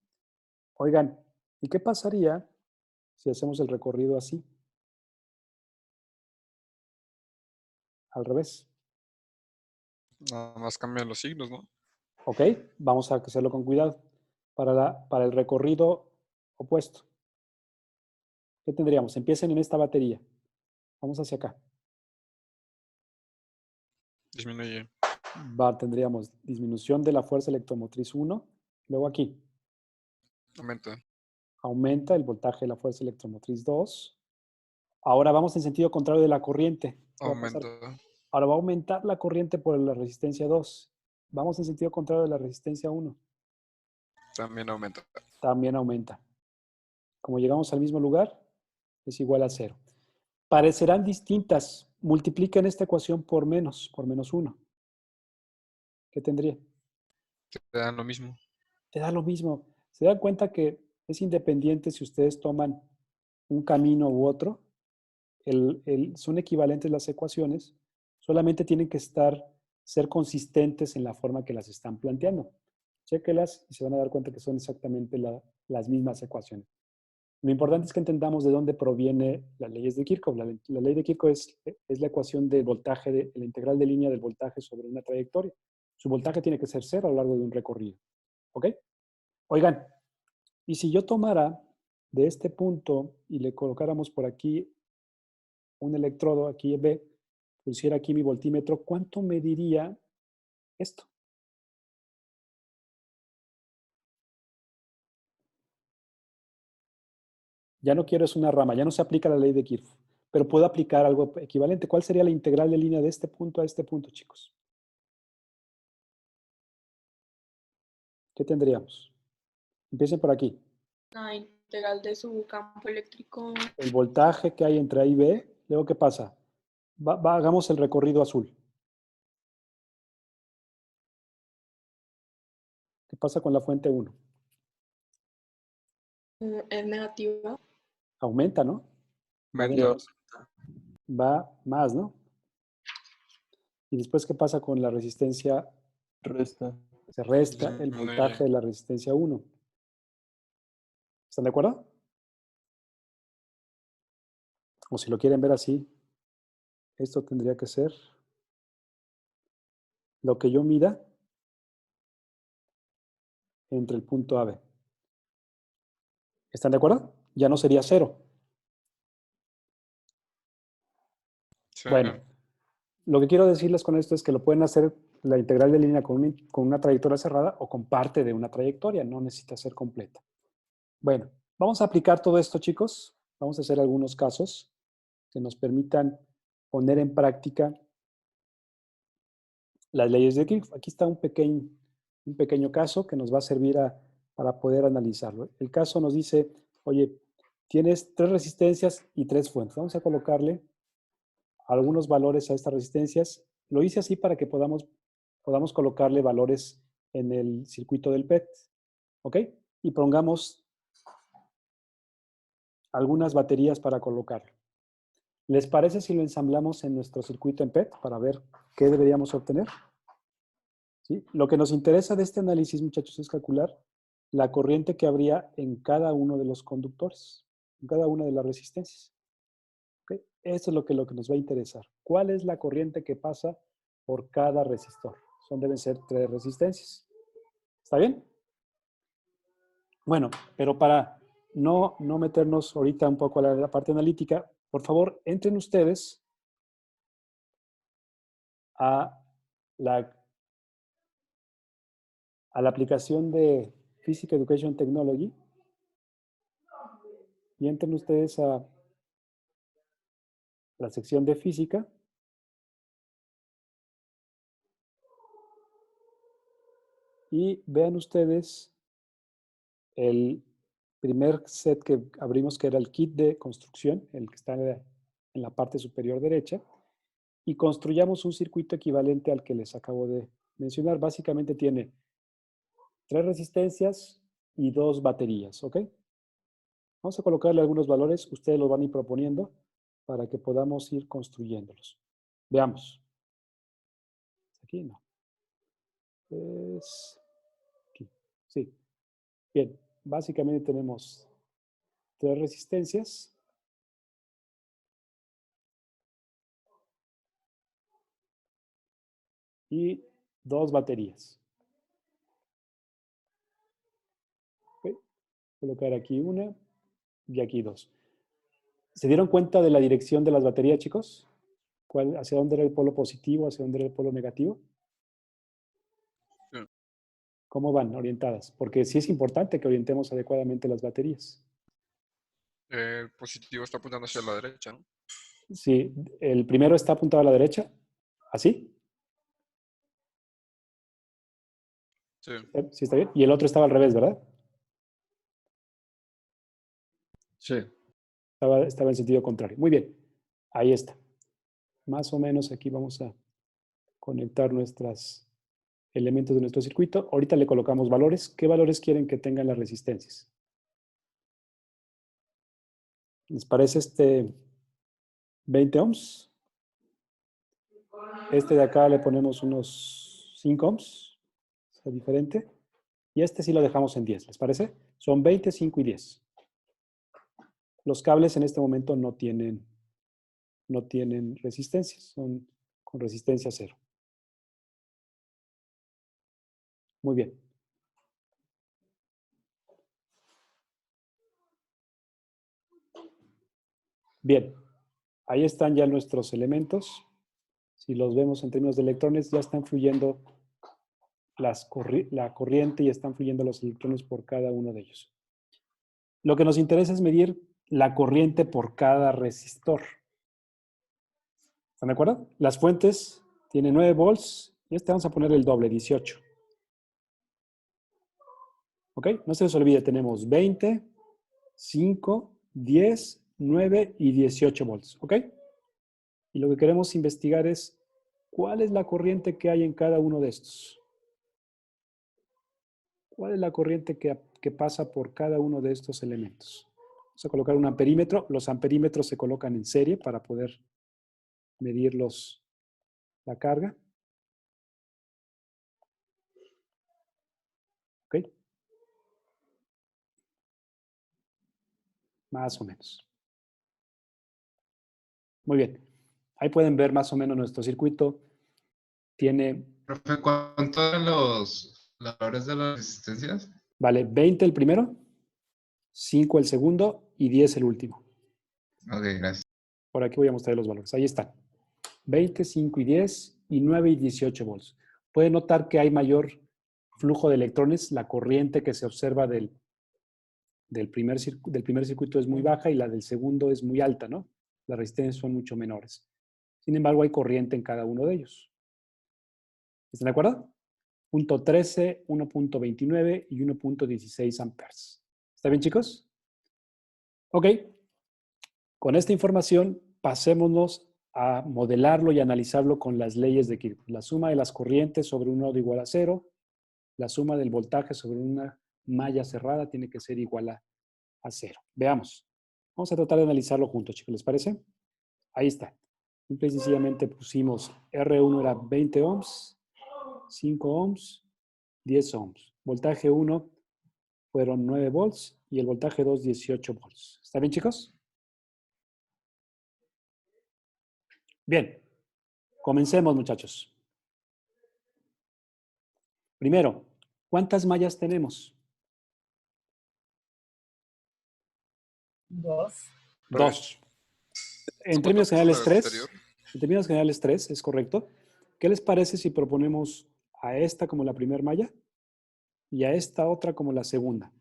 Oigan, ¿y qué pasaría si hacemos el recorrido así? Al revés. Nada más cambian los signos, ¿no? ¿Ok? Vamos a hacerlo con cuidado. Para el recorrido opuesto, ¿qué tendríamos? Empiecen en esta batería. Vamos hacia acá. Disminuye. Tendríamos disminución de la fuerza electromotriz 1. Luego aquí, Aumenta. aumenta el voltaje de la fuerza electromotriz 2. Ahora vamos en sentido contrario de la corriente. ¿Qué va a pasar? Aumenta. Ahora va a aumentar la corriente por la resistencia 2. Vamos en sentido contrario de la resistencia 1. También aumenta. También aumenta. Como llegamos al mismo lugar, es igual a 0. Parecerán distintas. Multipliquen esta ecuación por menos 1. ¿Qué tendría? Te dan lo mismo. Te da lo mismo. Se dan cuenta que es independiente si ustedes toman un camino u otro. Son equivalentes las ecuaciones. Solamente tienen que ser consistentes en la forma que las están planteando. Chéquelas y se van a dar cuenta que son exactamente las mismas ecuaciones. Lo importante es que entendamos de dónde proviene las leyes de Kirchhoff. La ley de Kirchhoff es la ecuación del voltaje, la integral de línea del voltaje sobre una trayectoria. Su voltaje tiene que ser 0 a lo largo de un recorrido. ¿Ok? Oigan, y si yo tomara de este punto y le colocáramos por aquí un electrodo, aquí B, pusiera aquí mi voltímetro, ¿cuánto mediría esto? Ya no quiero es una rama, ya no se aplica la ley de Kirchhoff, pero puedo aplicar algo equivalente. ¿Cuál sería la integral de línea de este punto a este punto, chicos? ¿Qué tendríamos? Empiecen por aquí. La integral de su campo eléctrico. El voltaje que hay entre A y B, luego ¿qué pasa? Hagamos el recorrido azul. ¿Qué pasa con la fuente 1? Es negativa. Aumenta, ¿no? Aumenta. Va más, ¿no? ¿Y después qué pasa con la resistencia? Resta. Se resta el Disminuye. voltaje de la resistencia 1. ¿Están de acuerdo? O si lo quieren ver así, esto tendría que ser lo que yo mida entre el punto AB. ¿Están de acuerdo? Ya no sería 0. Sí. Bueno, lo que quiero decirles con esto es que lo pueden hacer la integral de línea con una trayectoria cerrada o con parte de una trayectoria, no necesita ser completa. Bueno, vamos a aplicar todo esto, chicos. Vamos a hacer algunos casos que nos permitan poner en práctica las leyes de Kirchhoff. Aquí está un pequeño caso que nos va a servir para poder analizarlo. El caso nos dice, oye, tienes 3 resistencias y 3 fuentes. Vamos a colocarle algunos valores a estas resistencias. Lo hice así para que podamos colocarle valores en el circuito del PET. ¿Ok? Y pongamos algunas baterías para colocarlo. ¿Les parece si lo ensamblamos en nuestro circuito en PET para ver qué deberíamos obtener? ¿Sí? Lo que nos interesa de este análisis, muchachos, es calcular la corriente que habría en cada uno de los conductores, en cada una de las resistencias. ¿Okay? Eso es lo que nos va a interesar. ¿Cuál es la corriente que pasa por cada resistor? Deben ser 3 resistencias. ¿Está bien? Bueno, pero para no meternos ahorita un poco a la parte analítica, por favor, entren ustedes a la aplicación de Physics Education Technology y entren ustedes a la sección de física y vean ustedes el primer set que abrimos, que era el kit de construcción, el que está en la parte superior derecha, y construyamos un circuito equivalente al que les acabo de mencionar. Básicamente tiene 3 resistencias y 2 baterías, ¿ok? Vamos a colocarle algunos valores, ustedes los van a ir proponiendo para que podamos ir construyéndolos. Veamos. Aquí no. Es aquí. Sí. Bien, básicamente tenemos 3 resistencias. Y 2 baterías. ¿Okay? Colocar aquí una y aquí 2. ¿Se dieron cuenta de la dirección de las baterías, chicos? ¿Hacia dónde era el polo positivo? ¿Hacia dónde era el polo negativo? Sí. ¿Cómo van orientadas? Porque sí es importante que orientemos adecuadamente las baterías. El positivo está apuntando hacia la derecha, ¿no? Sí, el primero está apuntado a la derecha, ¿así? Sí. ¿Sí está bien? Y el otro estaba al revés, ¿verdad? Sí. Estaba en sentido contrario. Muy bien, ahí está. Más o menos aquí vamos a conectar nuestros elementos de nuestro circuito. Ahorita le colocamos valores. ¿Qué valores quieren que tengan las resistencias? ¿Les parece este 20 ohms? Este de acá le ponemos unos 5 ohms. ¿Es diferente? Y este sí lo dejamos en 10. ¿Les parece? Son 20, 5 y 10. Los cables en este momento no tienen resistencia. Son con resistencia cero. Muy bien. Bien. Ahí están ya nuestros elementos. Si los vemos en términos de electrones, ya están fluyendo la corriente y están fluyendo los electrones por cada uno de ellos. Lo que nos interesa es medir la corriente por cada resistor. ¿Están de acuerdo? Las fuentes tienen 9 volts y este vamos a poner el doble, 18. ¿Ok? No se les olvide, tenemos 20, 5, 10, 9 y 18 volts. ¿Ok? Y lo que queremos investigar es cuál es la corriente que hay en cada uno de estos. ¿Cuál es la corriente que pasa por cada uno de estos elementos? Vamos a colocar un amperímetro. Los amperímetros se colocan en serie para poder medir la carga. ¿Ok? Más o menos. Muy bien. Ahí pueden ver más o menos nuestro circuito. Tiene, Profe, ¿cuánto eran los valores de las resistencias? vale, 20 el primero, 5 el segundo y 10 el último. Ok, gracias. Por aquí voy a mostrar los valores. Ahí están. 20, 5 y 10 y 9 y 18 volts. Pueden notar que hay mayor flujo de electrones. La corriente que se observa del primer circuito es muy baja y la del segundo es muy alta, ¿no? Las resistencias son mucho menores. Sin embargo, hay corriente en cada uno de ellos. ¿Están de acuerdo? Punto 13, 1.29 y 1.16 amperes. ¿Está bien, chicos? Ok. Con esta información, pasémonos a modelarlo y analizarlo con las leyes de Kirchhoff. La suma de las corrientes sobre un nodo igual a cero. La suma del voltaje sobre una malla cerrada tiene que ser igual a cero. Veamos. Vamos a tratar de analizarlo juntos, chicos. ¿Les parece? Ahí está. Simple y sencillamente pusimos R1 era 20 ohms, 5 ohms, 10 ohms. Voltaje 1 fueron 9 volts y el voltaje 2, 18 volts. ¿Está bien, chicos? Bien. Comencemos, muchachos. Primero, ¿cuántas mallas tenemos? 2. En términos generales, 3. En términos generales, 3, es correcto. ¿Qué les parece si proponemos a esta como la primera malla y a esta otra como la segunda?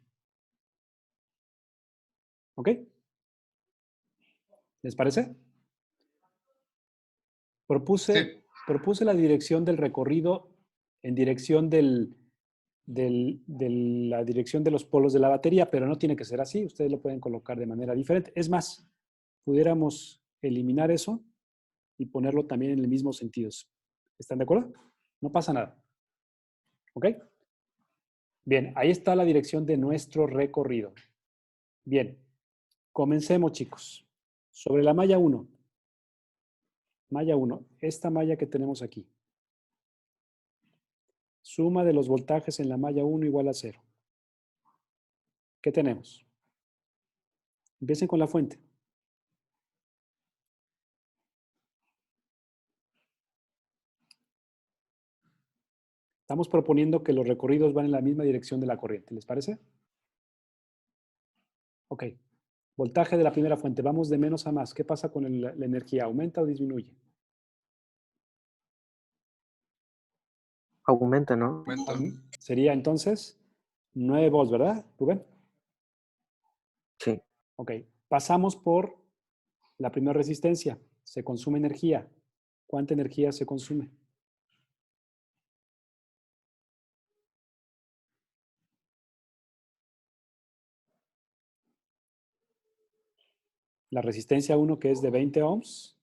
¿Ok? ¿Les parece? Sí. Propuse la dirección del recorrido en dirección de la dirección de los polos de la batería, pero no tiene que ser así. Ustedes lo pueden colocar de manera diferente. Es más, pudiéramos eliminar eso y ponerlo también en el mismo sentido. ¿Están de acuerdo? No pasa nada. ¿Ok? Bien, ahí está la dirección de nuestro recorrido. Bien, comencemos, chicos. Sobre la malla 1. Malla 1, esta malla que tenemos aquí. Suma de los voltajes en la malla 1 igual a 0. ¿Qué tenemos? Empiecen con la fuente. Estamos proponiendo que los recorridos van en la misma dirección de la corriente. ¿Les parece? Ok. Voltaje de la primera fuente. Vamos de menos a más. ¿Qué pasa con la energía? ¿Aumenta o disminuye? Aumenta, ¿no? Aumenta. Sería entonces 9 volts, ¿verdad, Rubén? Sí. Ok. Pasamos por la primera resistencia. Se consume energía. ¿Cuánta energía se consume? La resistencia 1, que es de 20 ohms,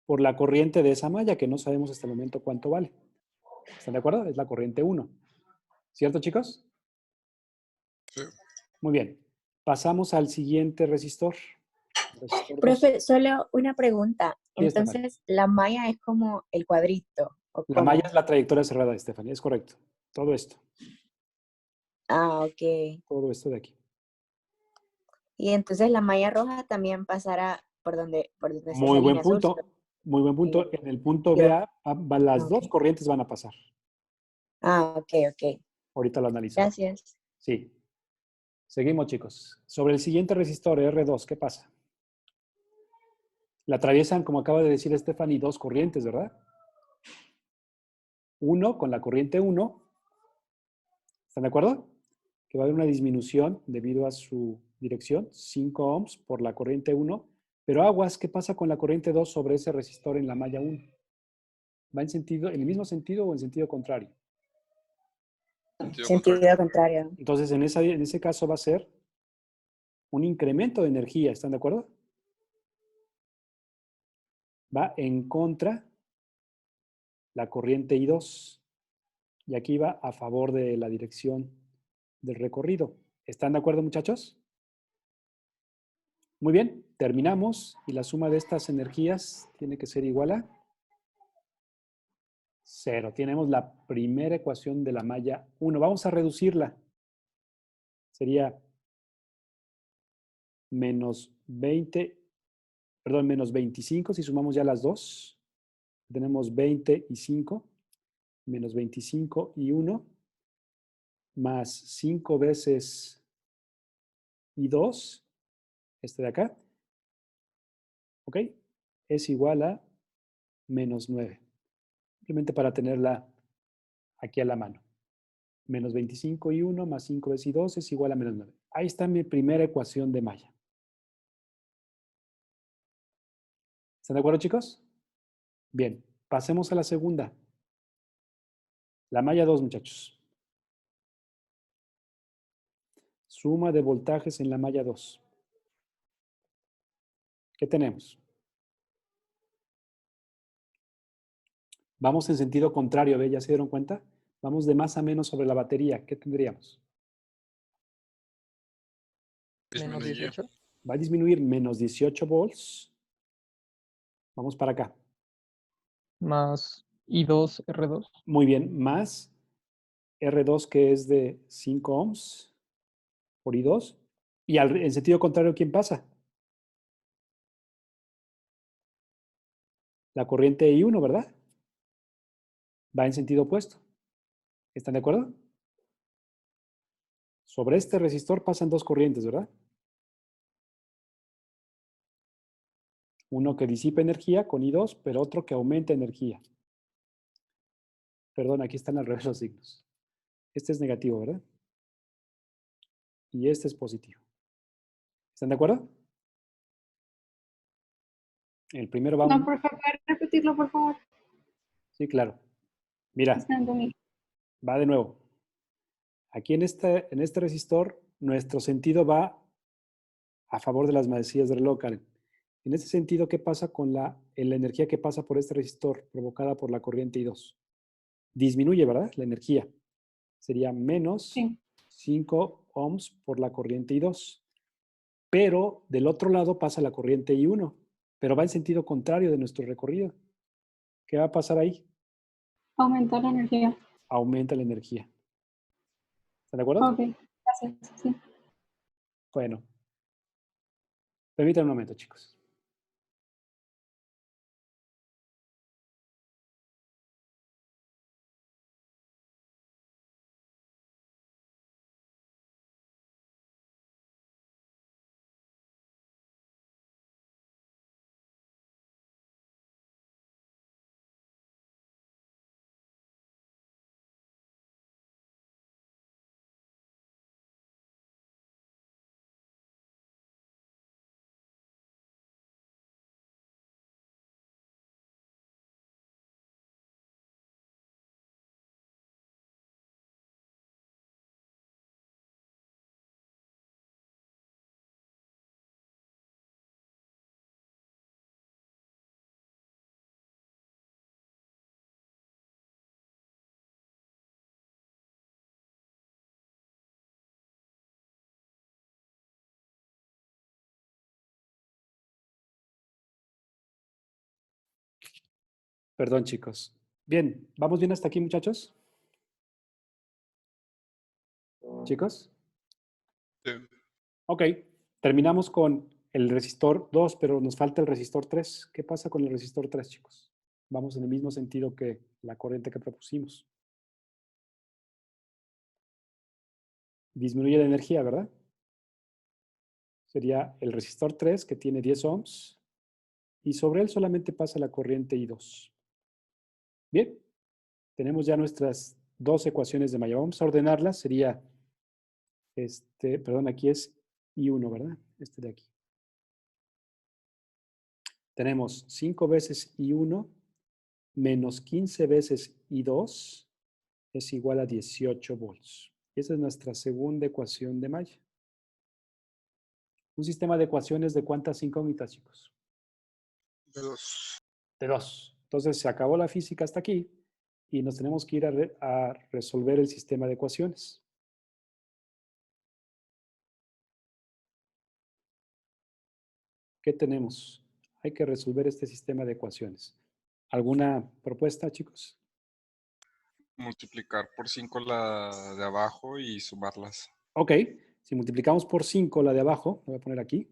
por la corriente de esa malla, que no sabemos hasta el momento cuánto vale. ¿Están de acuerdo? Es la corriente 1. ¿Cierto, chicos? Sí. Muy bien. Pasamos al siguiente resistor. Resistor 2. Profe, solo una pregunta. Sí, Estefany. Entonces, la malla es como el cuadrito. ¿O La cómo? malla es la trayectoria cerrada, Stephanie. Es correcto. Todo esto. Ah, ok. Todo esto de aquí. Y entonces la malla roja también pasará por donde está Muy esa buen línea azul. punto. Muy buen punto. En el punto Yo- BA, las ok. dos corrientes van a pasar. Ah, ok, ok. Ahorita lo analizamos. Gracias. Sí. Seguimos, chicos. Sobre el siguiente resistor, R2, ¿qué pasa? La atraviesan, como acaba de decir Stephanie, dos corrientes, ¿verdad? Uno con la corriente 1. ¿Están de acuerdo? Que va a haber una disminución debido a su dirección, 5 ohms por la corriente 1. Pero aguas, ¿qué pasa con la corriente 2 sobre ese resistor en la malla 1? ¿Va en el mismo sentido o en sentido contrario? Sentido contrario. Entonces, en ese caso va a ser un incremento de energía. ¿Están de acuerdo? Va en contra la corriente I2. Y aquí va a favor de la dirección del recorrido. ¿Están de acuerdo, muchachos? Muy bien, terminamos y la suma de estas energías tiene que ser igual a 0. Tenemos la primera ecuación de la malla 1. Vamos a reducirla. Sería menos 25 si sumamos ya las dos. Tenemos 20 y 5, menos 25 y 1, más 5 veces y 2, este de acá, ¿ok? Es igual a menos 9. Simplemente para tenerla aquí a la mano. Menos 25 y 1 más 5 veces y 2 es igual a menos 9. Ahí está mi primera ecuación de malla. ¿Están de acuerdo, chicos? Bien, pasemos a la segunda. La malla 2, muchachos. Suma de voltajes en la malla 2. ¿Qué tenemos? Vamos en sentido contrario, ¿ve? ¿Ya se dieron cuenta? Vamos de más a menos sobre la batería. ¿Qué tendríamos? Menos Disminuye. 18. Va a disminuir menos 18 volts. Vamos para acá. Más I2, R2. Muy bien, más R2 que es de 5 ohms por I2. Y en sentido contrario, ¿quién pasa? La corriente I1, ¿verdad? Va en sentido opuesto. ¿Están de acuerdo? Sobre este resistor pasan dos corrientes, ¿verdad? Uno que disipa energía con I2, pero otro que aumenta energía. Perdón, aquí están al revés los signos. Este es negativo, ¿verdad? Y este es positivo. ¿Están de acuerdo? El primero va No, por favor, repetirlo, por favor. Sí, claro. Mira, Es que no entendí. va de nuevo. Aquí en este resistor, nuestro sentido va a favor de las manecillas de reloj, Karen. En ese sentido, ¿qué pasa con la energía que pasa por este resistor provocada por la corriente I2? Disminuye, ¿verdad? La energía. Sería menos Sí. 5 ohms por la corriente I2. Pero del otro lado pasa la corriente I1, pero va en sentido contrario de nuestro recorrido. ¿Qué va a pasar ahí? Aumentar la energía. Aumenta la energía. ¿Están de acuerdo? Ok, gracias. Sí. Bueno, permítanme un momento, chicos. Perdón, chicos. Bien, ¿vamos bien hasta aquí, muchachos? ¿Chicos? Sí. Ok, terminamos con el resistor 2, pero nos falta el resistor 3. ¿Qué pasa con el resistor 3, chicos? Vamos en el mismo sentido que la corriente que propusimos. Disminuye la energía, ¿verdad? Sería el resistor 3, que tiene 10 ohms, y sobre él solamente pasa la corriente I2. Bien, tenemos ya nuestras dos ecuaciones de malla. Vamos a ordenarlas. Sería, perdón, aquí es I1, ¿verdad? Este de aquí. Tenemos 5 veces I1 menos 15 veces I2 es igual a 18 volts. Esa es nuestra segunda ecuación de malla. Un sistema de ecuaciones de ¿cuántas incógnitas, chicos? De 2. De 2. Entonces se acabó la física hasta aquí y nos tenemos que ir a resolver el sistema de ecuaciones. ¿Qué tenemos? Hay que resolver este sistema de ecuaciones. ¿Alguna propuesta, chicos? Multiplicar por 5 la de abajo y sumarlas. Ok, si multiplicamos por 5 la de abajo, lo voy a poner aquí,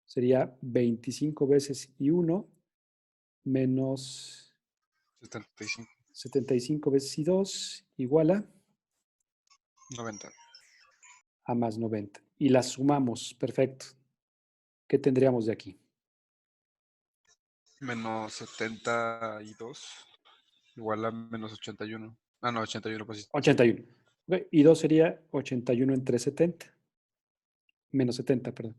sería 25 veces I1 menos 75. 75 veces I2 igual 90. a más 90. Y las sumamos, perfecto. ¿Qué tendríamos de aquí? Menos 72 igual a menos 81. Ah, no, 81 pues sí. 81. Ok, I2 sería 81 entre 70. Menos 70, perdón.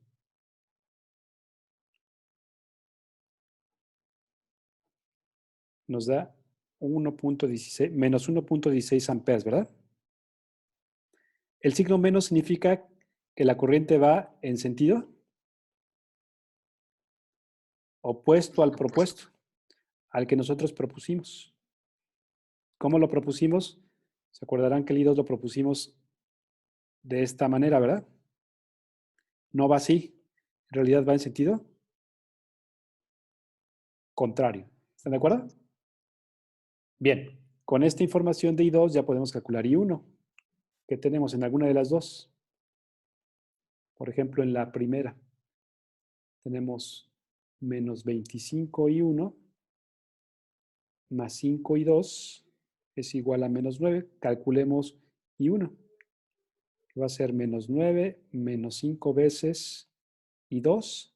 Nos da 1.16, menos 1.16 amperes, ¿verdad? El signo menos significa que la corriente va en sentido opuesto al propuesto, al que nosotros propusimos. ¿Cómo lo propusimos? Se acordarán que el I2 lo propusimos de esta manera, ¿verdad? No va así. En realidad va en sentido contrario. ¿Están de acuerdo? Bien. Con esta información de I2 ya podemos calcular I1. ¿Qué tenemos en alguna de las dos? Por ejemplo, en la primera tenemos menos 25 I1 más 5 I2 es igual a menos 9. Calculemos I1. Va a ser menos 9 menos 5 veces I2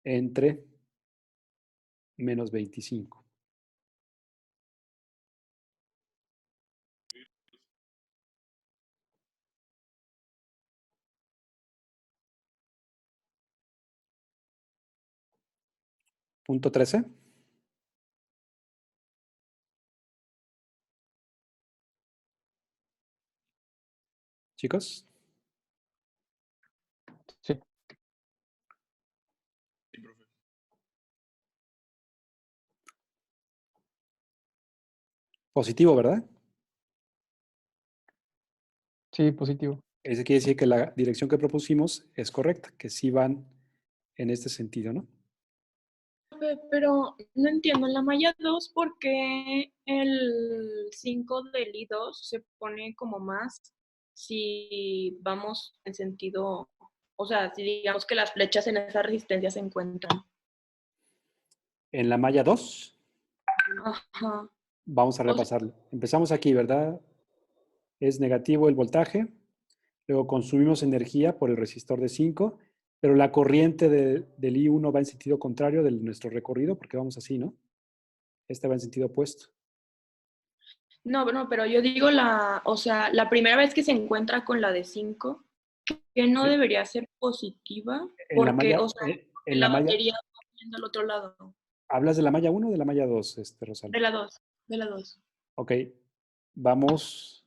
entre menos 25. Punto 13. Chicos. Sí. Positivo, ¿verdad? Sí, positivo. Eso quiere decir que la dirección que propusimos es correcta, que sí van en este sentido, ¿no? Pero no entiendo, en la malla 2, ¿por qué el 5 del I2 se pone como más si vamos en sentido, o sea, si digamos que las flechas en esa resistencia se encuentran? En la malla 2, Ajá. vamos a O sea, repasarlo. Empezamos aquí, ¿verdad? Es negativo el voltaje, luego consumimos energía por el resistor de 5, pero la corriente del I1 va en sentido contrario de nuestro recorrido, porque vamos así, ¿no? Esta va en sentido opuesto. no, pero yo digo o sea, la primera vez que se encuentra con la de 5, que no Sí. debería ser positiva, En la porque, malla, o sea, porque en la la malla, batería va yendo al otro lado. ¿hablas de la malla 1 o de la malla 2, Rosalba? De la 2, de la 2. Ok, vamos,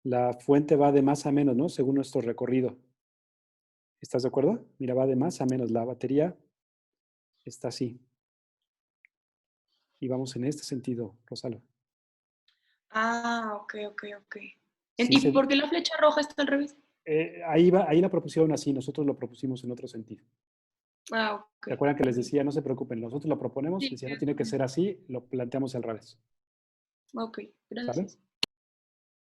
la fuente va de más a menos, ¿no? Según nuestro recorrido. ¿Estás de acuerdo? Mira, va de más a menos. La batería está así. Y vamos en este sentido, Rosalba. Ah, ok. Sí, ¿Y por qué la flecha roja está al revés? ahí la propusieron así, nosotros lo propusimos en otro sentido. Ah, ok. ¿Se acuerdan que les decía, no se preocupen, nosotros lo proponemos, Sí, decía, no tiene que ser así, lo planteamos al revés. Ok, ¿Sale? gracias.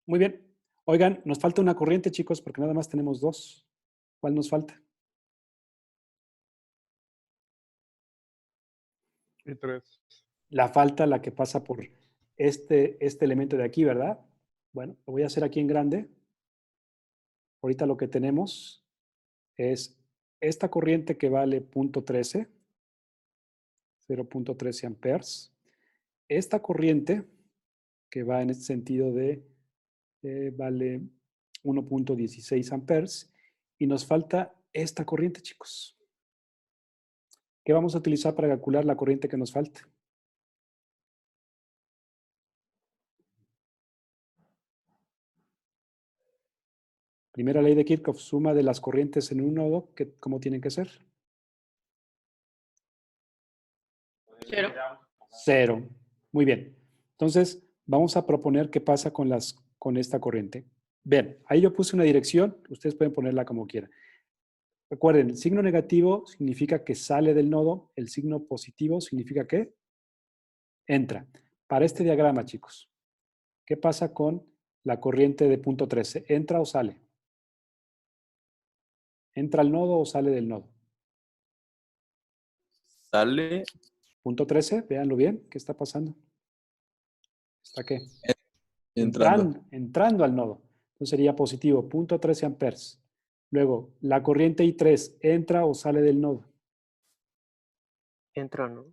Muy bien. Oigan, nos falta una corriente, chicos, porque nada más tenemos dos. ¿Cuál nos falta? Y 3. La falta, la que pasa por este elemento de aquí, ¿verdad? Bueno, lo voy a hacer aquí en grande. Ahorita lo que tenemos es esta corriente que vale 0.13, 0.13 amperes. Esta corriente que va en este sentido de vale 1.16 amperes. Y nos falta esta corriente, chicos. ¿Qué vamos a utilizar para calcular la corriente que nos falta? Primera ley de Kirchhoff, suma de las corrientes en un nodo, ¿cómo tienen que ser? 0. 0. Muy bien. Entonces, vamos a proponer qué pasa con esta corriente. Bien, ahí yo puse una dirección, ustedes pueden ponerla como quieran. Recuerden, el signo negativo significa que sale del nodo, el signo positivo significa que entra. Para este diagrama, chicos, ¿qué pasa con la corriente de punto 13? ¿Entra o sale? ¿Entra al nodo o sale del nodo? Sale. Punto 13, véanlo bien, ¿qué está pasando? ¿Está qué? Entrando. Entrando al nodo. Entonces sería positivo, 0.13 amperes. Luego, la corriente I3, ¿entra o sale del nodo? Entra, ¿no?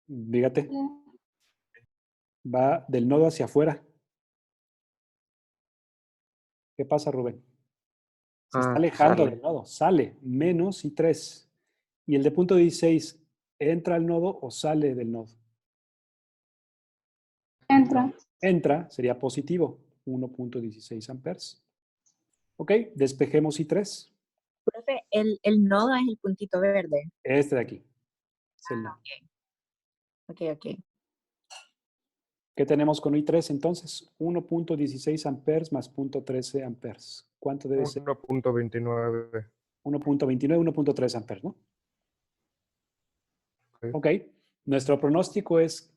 Fíjate, va del nodo hacia afuera. ¿Qué pasa, Rubén? Se está alejando del nodo, sale, menos I3. Y el de punto 16, ¿entra al nodo o sale del nodo? Entra. Entra, sería positivo, 1.16 amperes. Ok, despejemos I3. Profe, el nodo es el puntito verde. Este de aquí. Es el nodo. Ok, ok. ¿Qué tenemos con I3 entonces? 1.16 amperes más 0.13 amperes. ¿Cuánto debe ser? 1.29. 1.29, 1.3 amperes, ¿no? Ok. Ok. Nuestro pronóstico es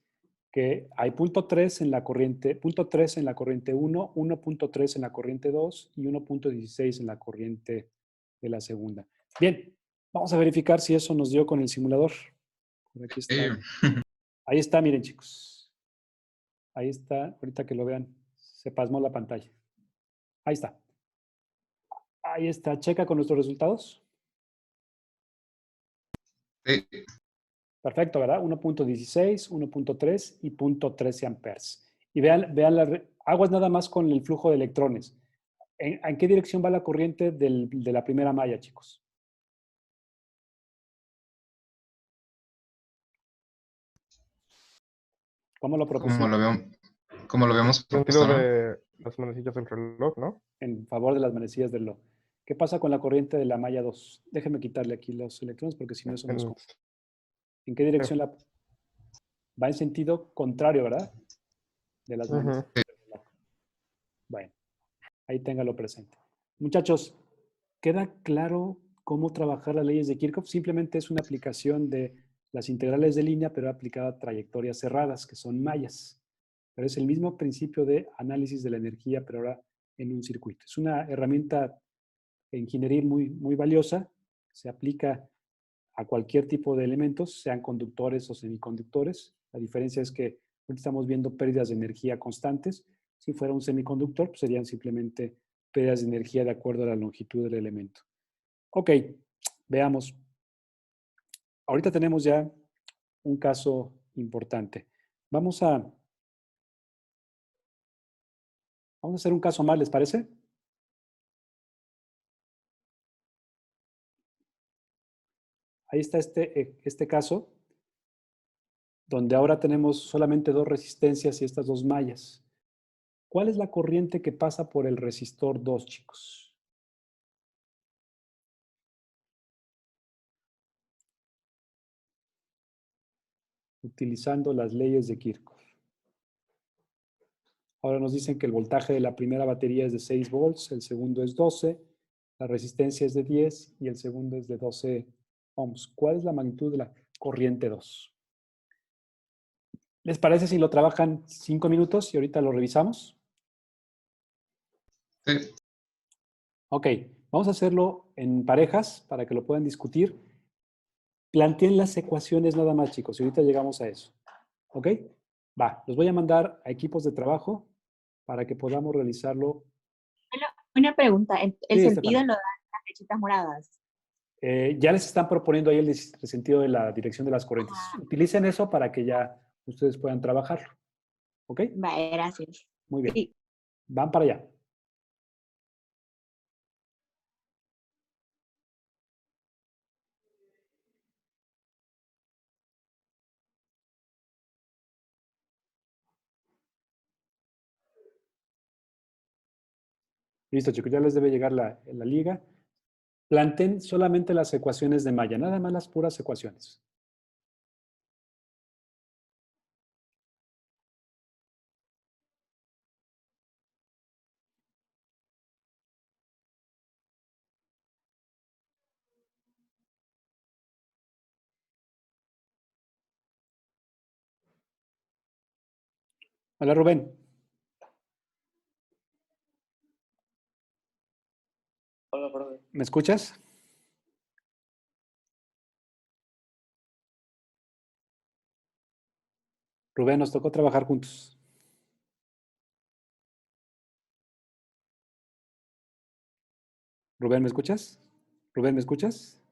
que hay 0.3 en la corriente, 0.3 en la corriente 1, 1.3 en la corriente 2 y 1.16 en la corriente de la segunda. Bien, vamos a verificar si eso nos dio con el simulador. Por aquí está. Ahí está, miren, chicos. Ahí está, ahorita que lo vean, se pasmó la pantalla. Ahí está. Ahí está, checa con nuestros resultados. Sí. Perfecto, ¿verdad? 1.16, 1.3 y 0.13 amperes. Y vean aguas nada más con el flujo de electrones. ¿En qué dirección va la corriente de la primera malla, chicos? ¿Cómo lo propusimos? Como lo vemos Sentido propuesto, ¿no? de las manecillas del reloj, ¿no? En favor de las manecillas del reloj. ¿Qué pasa con la corriente de la malla 2? Déjenme quitarle aquí los electrones porque si no eso nos... ¿En qué dirección la...? Va en sentido contrario, ¿verdad? De las manecillas del reloj. Bueno, ahí téngalo presente. Muchachos, ¿queda claro cómo trabajar las leyes de Kirchhoff? Simplemente es una aplicación de las integrales de línea, pero aplicada a trayectorias cerradas, que son mallas. Pero es el mismo principio de análisis de la energía, pero ahora en un circuito. Es una herramienta de ingeniería muy, muy valiosa. Se aplica a cualquier tipo de elementos, sean conductores o semiconductores. La diferencia es que ahorita estamos viendo pérdidas de energía constantes. Si fuera un semiconductor, pues serían simplemente pérdidas de energía de acuerdo a la longitud del elemento. Ok, veamos. Ahorita tenemos ya un caso importante. Vamos a hacer un caso más, ¿les parece? Ahí está este caso, donde ahora tenemos solamente dos resistencias y estas dos mallas. ¿Cuál es la corriente que pasa por el resistor 2, chicos? Utilizando las leyes de Kirchhoff. Ahora nos dicen que el voltaje de la primera batería es de 6 volts, el segundo es 12, la resistencia es de 10 y el segundo es de 12 ohms. ¿Cuál es la magnitud de la corriente 2? ¿Les parece si lo trabajan 5 minutos y ahorita lo revisamos? Sí. Ok, vamos a hacerlo en parejas para que lo puedan discutir. Planteen las ecuaciones nada más, chicos, y ahorita llegamos a eso. ¿Ok? Va, los voy a mandar a equipos de trabajo para que podamos realizarlo. Una pregunta, ¿el Sí, sentido Estefania. lo dan las flechitas moradas? Ya les están proponiendo ahí el sentido de la dirección de las corrientes. Utilicen eso para que ya ustedes puedan trabajarlo. ¿Ok? Vale, gracias. Muy bien. Sí. Van para allá. Listo, chicos, ya les debe llegar la liga. Planteen solamente las ecuaciones de malla, nada más las puras ecuaciones. Hola, Rubén. Hola, profe. ¿Me escuchas? Rubén, nos tocó trabajar juntos. Rubén, ¿me escuchas? Rubén, ¿me escuchas?